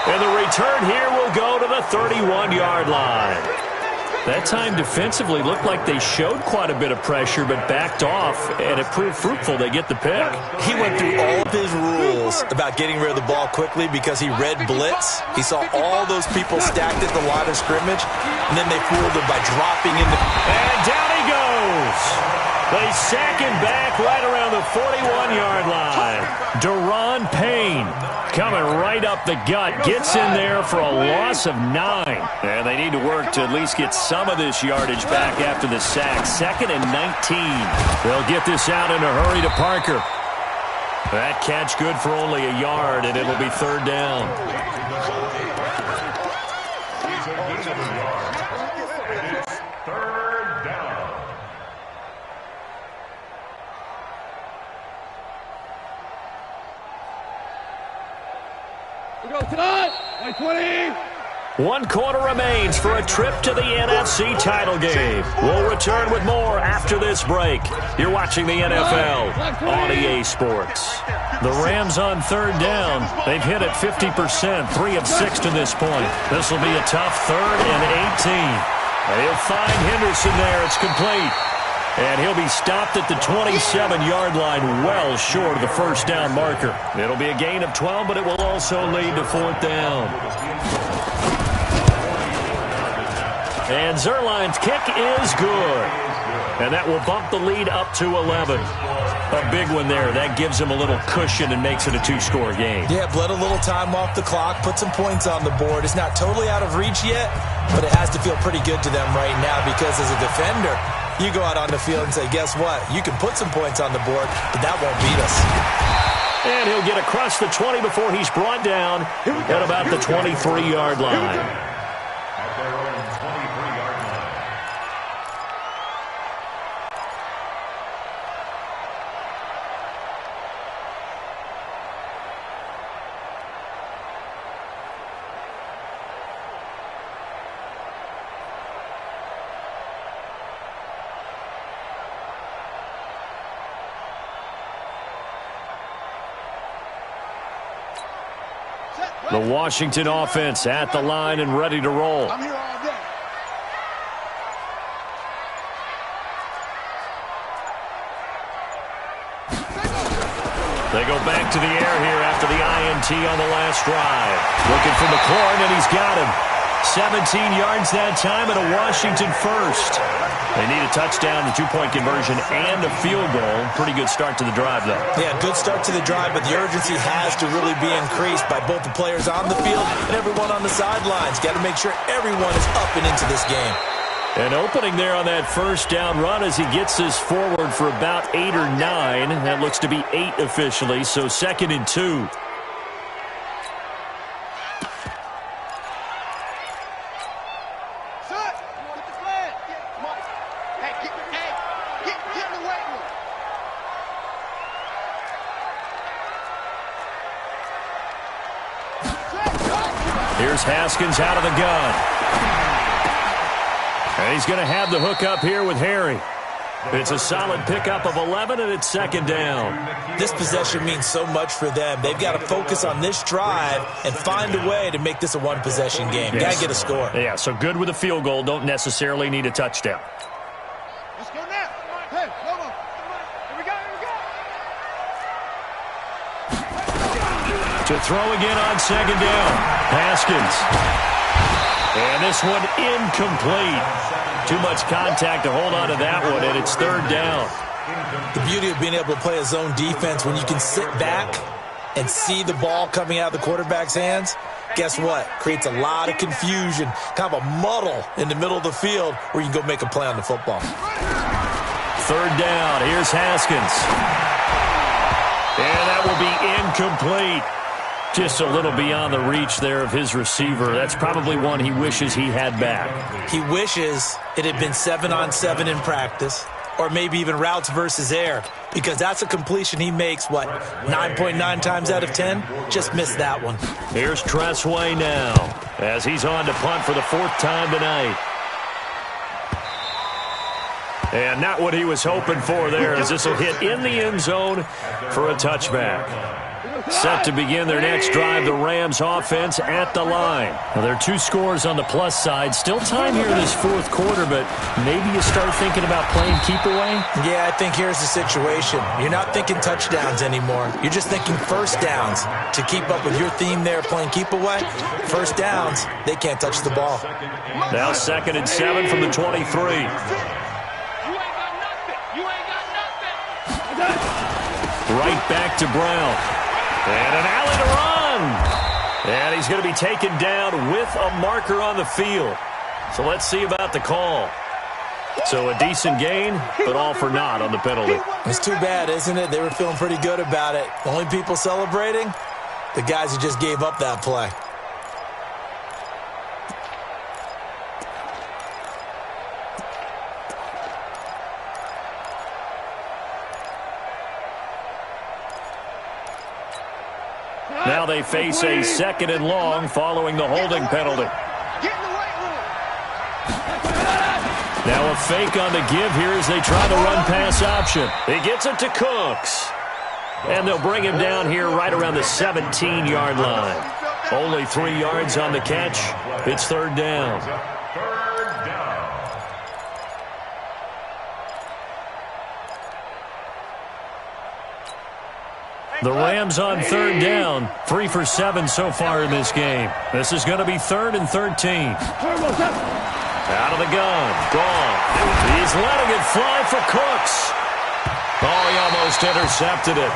Speaker 1: And the return here will go to the 31-yard line. That time defensively looked like they showed quite a bit of pressure, but backed off, and it proved fruitful. They get the pick.
Speaker 3: He went through all of his rules about getting rid of the ball quickly because he read blitz. He saw all those people stacked at the line of scrimmage, and then they fooled him by dropping in the...
Speaker 1: And down he goes. They sack him back right around the 41-yard line. Deron Payne coming right up the gut. Gets in there for a loss of 9. And they need to work to at least get some of this yardage back after the sack. 2nd and 19. They'll get this out in a hurry to Parker. That catch good for only a yard, and it'll be 3rd down. One quarter remains for a trip to the NFC title game. We'll return with more after this break. You're watching the NFL on EA Sports. The Rams on 3rd down. They've hit it 50%, 3 of 6 to this point. This will be a tough 3rd and 18. They'll find Henderson there. It's complete. And he'll be stopped at the 27-yard line, well short of the first down marker. It'll be a gain of 12, but it will also lead to 4th down. And Zerline's kick is good. And that will bump the lead up to 11. A big one there. That gives him a little cushion and makes it a 2-score game.
Speaker 3: Yeah, bled a little time off the clock, put some points on the board. It's not totally out of reach yet, but it has to feel pretty good to them right now because as a defender, you go out on the field and say, guess what? You can put some points on the board, but that won't beat us.
Speaker 1: And he'll get across the 20 before he's brought down at about the 23-yard line. The Washington offense at the line and ready to roll.
Speaker 4: I'm here all day.
Speaker 1: They go back to the air here after the INT on the last drive. Looking for McLaurin, and he's got him. 17 yards that time and a Washington first. They need a touchdown, the two-point conversion, and a field goal. Pretty good start to the drive, though.
Speaker 3: Yeah, good start to the drive, but the urgency has to really be increased by both the players on the field and everyone on the sidelines. Got to make sure everyone is up and into this game.
Speaker 1: An opening there on that first down run as he gets this forward for about 8 or 9. That looks to be 8 officially, so 2nd and 2. Here's Haskins out of the gun. And he's going to have the hook up here with Harry. It's a solid pickup of 11, and it's 2nd down.
Speaker 3: This possession means so much for them. They've got to focus on this drive and find a way to make this a one-possession game.
Speaker 1: Yes.
Speaker 3: Got to get a score.
Speaker 1: Yeah, so good with a field goal. Don't necessarily need a touchdown.
Speaker 4: Let's go now. Hey, come on. Here we go, here we go.
Speaker 1: To throw again on 2nd down. Haskins. And this one incomplete. Too much contact to hold on to that one, and it's 3rd down.
Speaker 3: The beauty of being able to play a zone defense when you can sit back and see the ball coming out of the quarterback's hands, guess what? Creates a lot of confusion, kind of a muddle in the middle of the field where you can go make a play on the football.
Speaker 1: 3rd down. Here's Haskins. And that will be incomplete. Just a little beyond the reach there of his receiver. That's probably one he wishes he had back.
Speaker 3: He wishes it had been 7-on-7 in practice, or maybe even routes versus air, because that's a completion he makes, 9.9 times out of 10? Just missed that one.
Speaker 1: Here's Tressway now, as he's on to punt for the 4th time tonight. And not what he was hoping for there, as this will hit in the end zone for a touchback. Set to begin their next drive, the Rams offense at the line. Now, there are 2 scores on the plus side. Still time here in this 4th quarter, but maybe you start thinking about playing keep away?
Speaker 3: Yeah, I think here's the situation. You're not thinking touchdowns anymore. You're just thinking first downs. To keep up with your theme there, playing keep away, first downs, they can't touch the ball.
Speaker 1: Now 2nd and 7 from the 23. Right back to Brown. And an alley to run. And he's going to be taken down with a marker on the field. So let's see about the call. So a decent gain, but all for naught on the penalty.
Speaker 3: It's too bad, isn't it? They were feeling pretty good about it. The only people celebrating, the guys who just gave up that play.
Speaker 1: Now they face a 2nd and long following the holding penalty. Now a fake on the give here as they try the run-pass option. He gets it to Cooks. And they'll bring him down here right around the 17-yard line. Only 3 yards on the catch. It's 3rd down. The Rams on 3rd down. 3 for 7 so far in this game. This is going to be 3rd and 13. Out of the gun. Gone. He's letting it fly for Cooks. Oh, he almost intercepted it.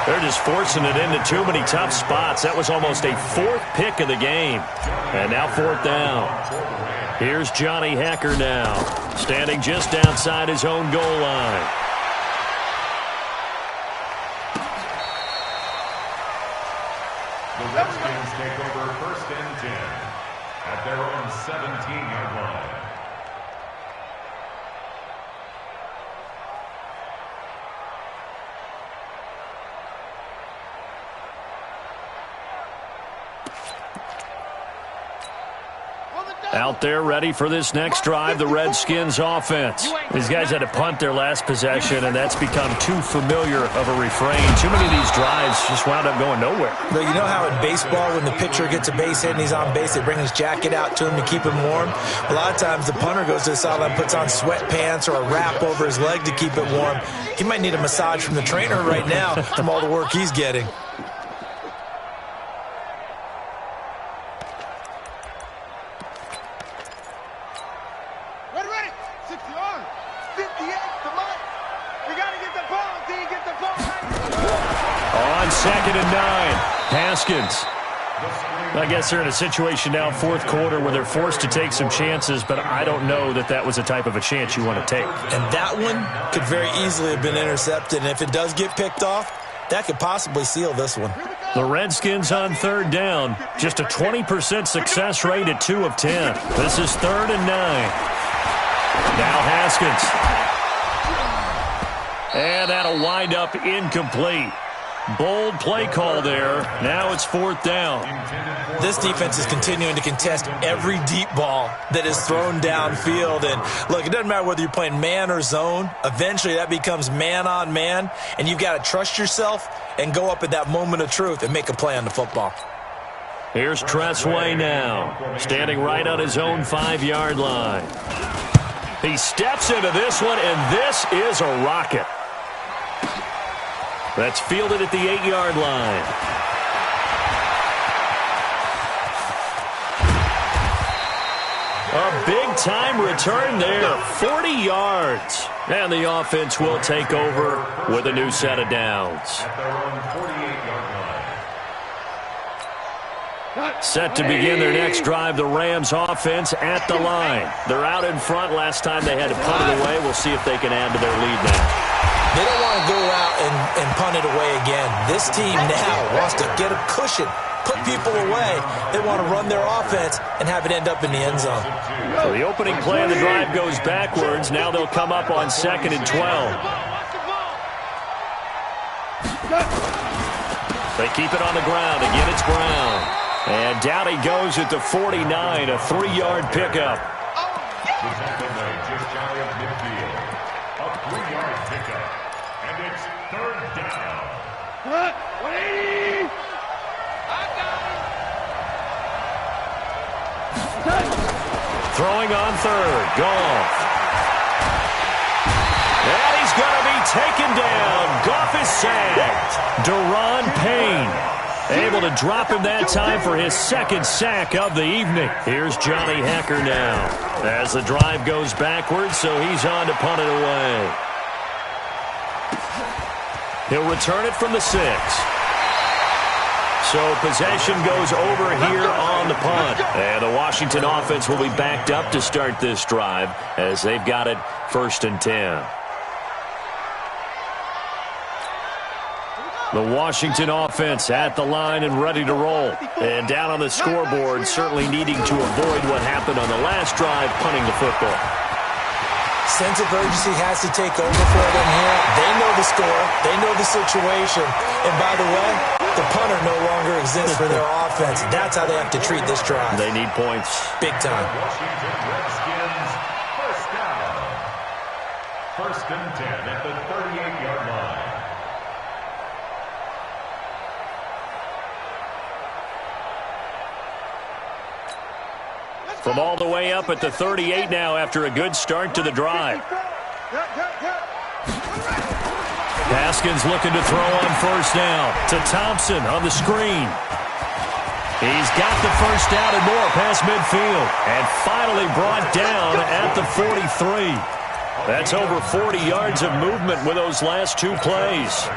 Speaker 1: They're just forcing it into too many tough spots. That was almost a 4th pick of the game. And now 4th down. Here's Johnny Hecker now, standing just outside his own goal line.
Speaker 2: The Redskins take over 1st and 10 at their own 17-yard line.
Speaker 4: On the
Speaker 1: Out there ready for this next drive, the Redskins offense. These guys had to punt their last possession, and that's become too familiar of a refrain. Too many of these drives just wound up going nowhere.
Speaker 3: But you know how in baseball, when the pitcher gets a base hit and he's on base, they bring his jacket out to him to keep him warm? A lot of times the punter goes to the sideline, puts on sweatpants or a wrap over his leg to keep it warm. He might need a massage from the trainer right now from all the work he's getting.
Speaker 1: Second and 9. Haskins. I guess they're in a situation now, fourth quarter, where they're forced to take some chances, but I don't know that that was the type of a chance you want to take.
Speaker 3: And that one could very easily have been intercepted, and if it does get picked off, that could possibly seal this one.
Speaker 1: The Redskins on third down. Just a 20% success rate at 2 of 10. This is 3rd and 9. Now Haskins. And that'll wind up incomplete. Bold play call there. Now it's 4th down.
Speaker 3: This defense is continuing to contest every deep ball that is thrown downfield. And look, it doesn't matter whether you're playing man or zone. Eventually that becomes man on man. And you've got to trust yourself and go up at that moment of truth and make a play on the football.
Speaker 1: Here's Tressway now, standing right on his own 5-yard line. He steps into this one, and this is a rocket. That's fielded at the 8-yard line. A big-time return there, 40 yards. And the offense will take over with a new set of downs. Set to begin their next drive, the Rams offense at the line. They're out in front. Last time they had to punt it away. We'll see if they can add to their lead now.
Speaker 3: They don't want to go out and punt it away again. This team now wants to get a cushion, put people away. They want to run their offense and have it end up in the end zone.
Speaker 1: So the opening play of the drive goes backwards. Now they'll come up on 2nd and 12. They keep it on the ground. Again, it's Brown. And down he goes at the 49, a 3-yard pickup.
Speaker 2: Just shy of midfield. A 3-yard pickup. And it's 3rd down.
Speaker 4: 180!
Speaker 1: Throwing on 3rd. Goff. And he's going to be taken down. Goff is sacked. Daron Payne able to drop him that time for his 2nd sack of the evening. Here's Johnny Hecker now as the drive goes backwards, so he's on to punt it away. He'll return it from the 6. So possession goes over here on the punt. And the Washington offense will be backed up to start this drive as they've got it 1st and 10. The Washington offense at the line and ready to roll. And down on the scoreboard, certainly needing to avoid what happened on the last drive, punting the football.
Speaker 3: Sense of urgency has to take over for them here. They know the score. They know the situation. And by the way, the punter no longer exists for their offense. That's how they have to treat this drive.
Speaker 1: They need points.
Speaker 3: Big time.
Speaker 2: Washington Redskins, 1st down. 1st and 10 at the 38-yard line.
Speaker 1: From all the way up at the 38 now after a good start to the drive. Haskins looking to throw on 1st down to Thompson on the screen. He's got the 1st down and more past midfield. And finally brought down at the 43. That's over 40 yards of movement with those last 2 plays.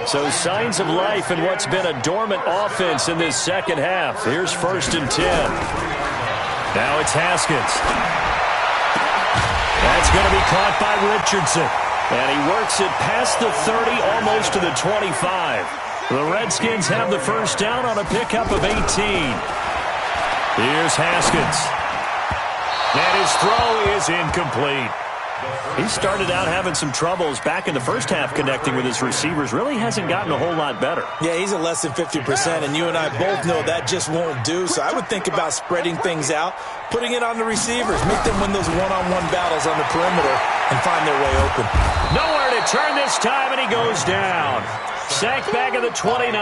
Speaker 1: So signs of life in what's been a dormant offense in this second half. Here's 1st and 10. Now it's Haskins. That's going to be caught by Richardson. And he works it past the 30, almost to the 25. The Redskins have the 1st down on a pickup of 18. Here's Haskins. And his throw is incomplete. He started out having some troubles back in the first half connecting with his receivers. Really hasn't gotten a whole lot better.
Speaker 3: Yeah, he's at less than 50%, and you and I both know that just won't do. So I would think about spreading things out, putting it on the receivers, make them win those one-on-one battles on the perimeter, and find their way open.
Speaker 1: Nowhere to turn this time, and he goes down. Sack back at the 29.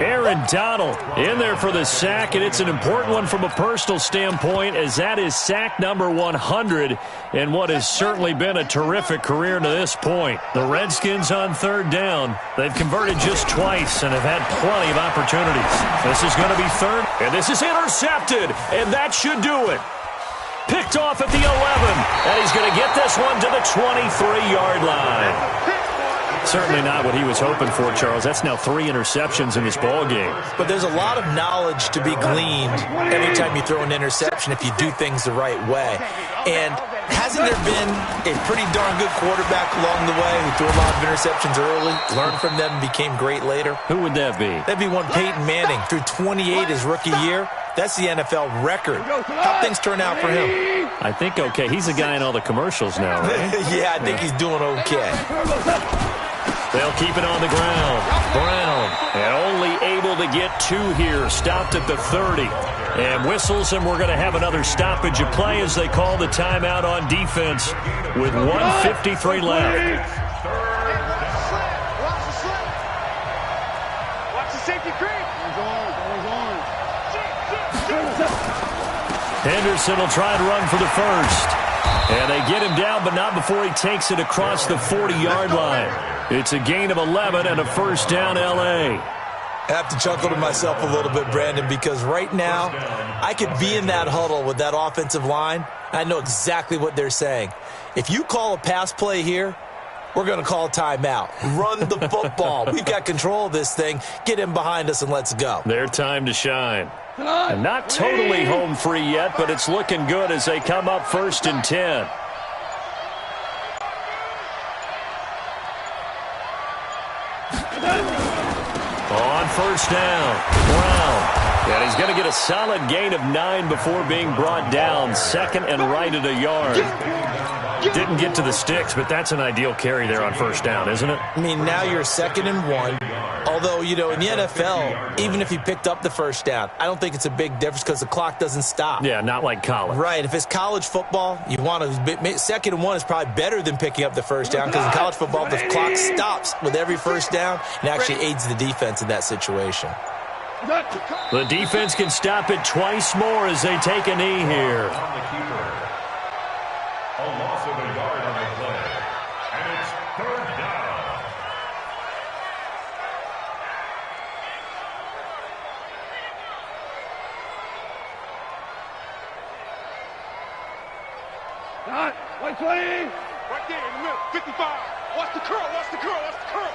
Speaker 1: Aaron Donald in there for the sack, and it's an important one from a personal standpoint, as that is sack number 100 in what has certainly been a terrific career to this point. The Redskins on third down. They've converted just twice and have had plenty of opportunities. This is going to be third, and this is intercepted, and that should do it. Picked off at the 11, and he's going to get this one to the 23-yard line. Certainly not what he was hoping for, Charles. That's now 3 interceptions in this ball game.
Speaker 3: But there's a lot of knowledge to be gleaned every time you throw an interception if you do things the right way. And hasn't there been a pretty darn good quarterback along the way who threw a lot of interceptions early, learned from them, and became great later?
Speaker 1: Who would that be?
Speaker 3: That'd be one Peyton Manning. Threw 28 his rookie year. That's the NFL record. How'd things turn out for him?
Speaker 1: I think okay. He's a guy in all the commercials now, right?
Speaker 3: Yeah, I think he's doing okay.
Speaker 1: They'll keep it on the ground. Brown, and only able to get 2 here. Stopped at the 30. And whistles, and we're going to have another stoppage of play as they call the timeout on defense with 1:53 left.
Speaker 4: Watch the safety creep.
Speaker 1: Henderson will try and run for the first. And they get him down, but not before he takes it across the 40-yard line. It's a gain of 11 and a first down, L.A.
Speaker 3: I have to chuckle to myself a little bit, Brandon, because right now I could be in that huddle with that offensive line. I know exactly what they're saying. If you call a pass play here, we're going to call timeout. Run the football. We've got control of this thing. Get him behind us and let's go.
Speaker 1: Their time to shine. And not totally home free yet, but it's looking good as they come up 1st and 10. On first down, Brown. And he's going to get a solid gain of 9 before being brought down. 2nd and right at a yard. Didn't get to the sticks, but that's an ideal carry there on first down, isn't it?
Speaker 3: I mean, now you're 2nd and 1. Although, you know, in the NFL, even if he picked up the first down, I don't think it's a big difference because the clock doesn't stop.
Speaker 1: Yeah, not like college.
Speaker 3: Right. If it's college football, you want to 2nd and 1 is probably better than picking up the first down because in college football, the clock stops with every first down and actually aids the defense in that situation.
Speaker 1: The defense can stop it twice more as they take a knee here.
Speaker 2: A loss of a yard on the play. And it's 3rd down.
Speaker 4: Not 120. Right there in the middle. 55. Watch the curl. Watch the curl. Watch the curl.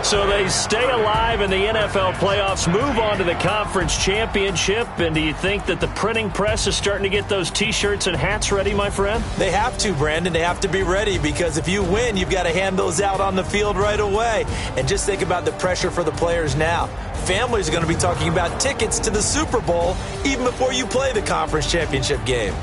Speaker 1: So they stay alive in the NFL playoffs, move on to the conference championship. And do you think that the printing press is starting to get those T-shirts and hats ready, my friend?
Speaker 3: They have to, Brandon. They have to be ready because if you win, you've got to hand those out on the field right away. And just think about the pressure for the players now. Families are going to be talking about tickets to the Super Bowl even before you play the conference championship game.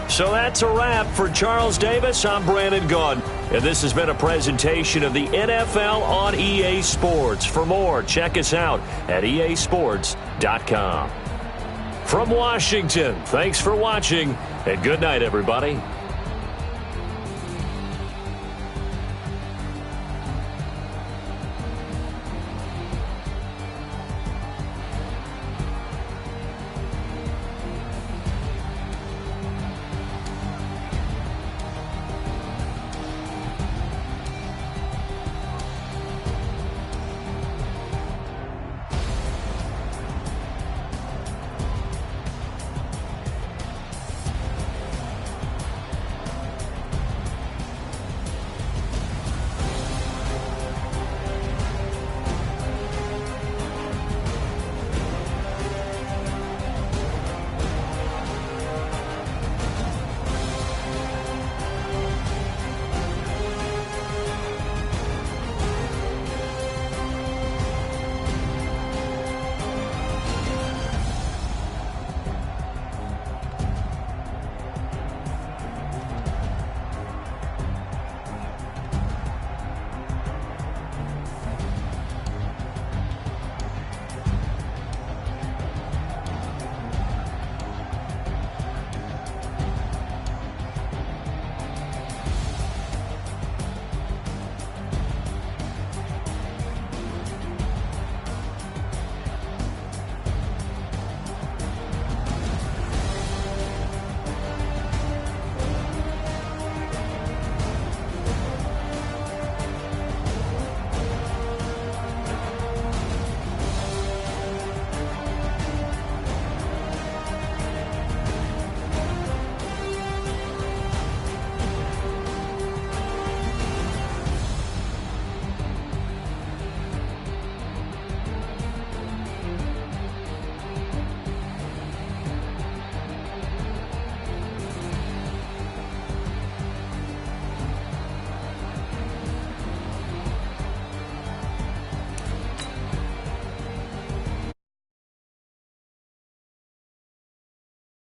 Speaker 1: So that's a wrap for Charles Davis. I'm Brandon Gaudin. And this has been a presentation of the NFL on EA Sports. For more, check us out at easports.com. From Washington, thanks for watching, and good night, everybody.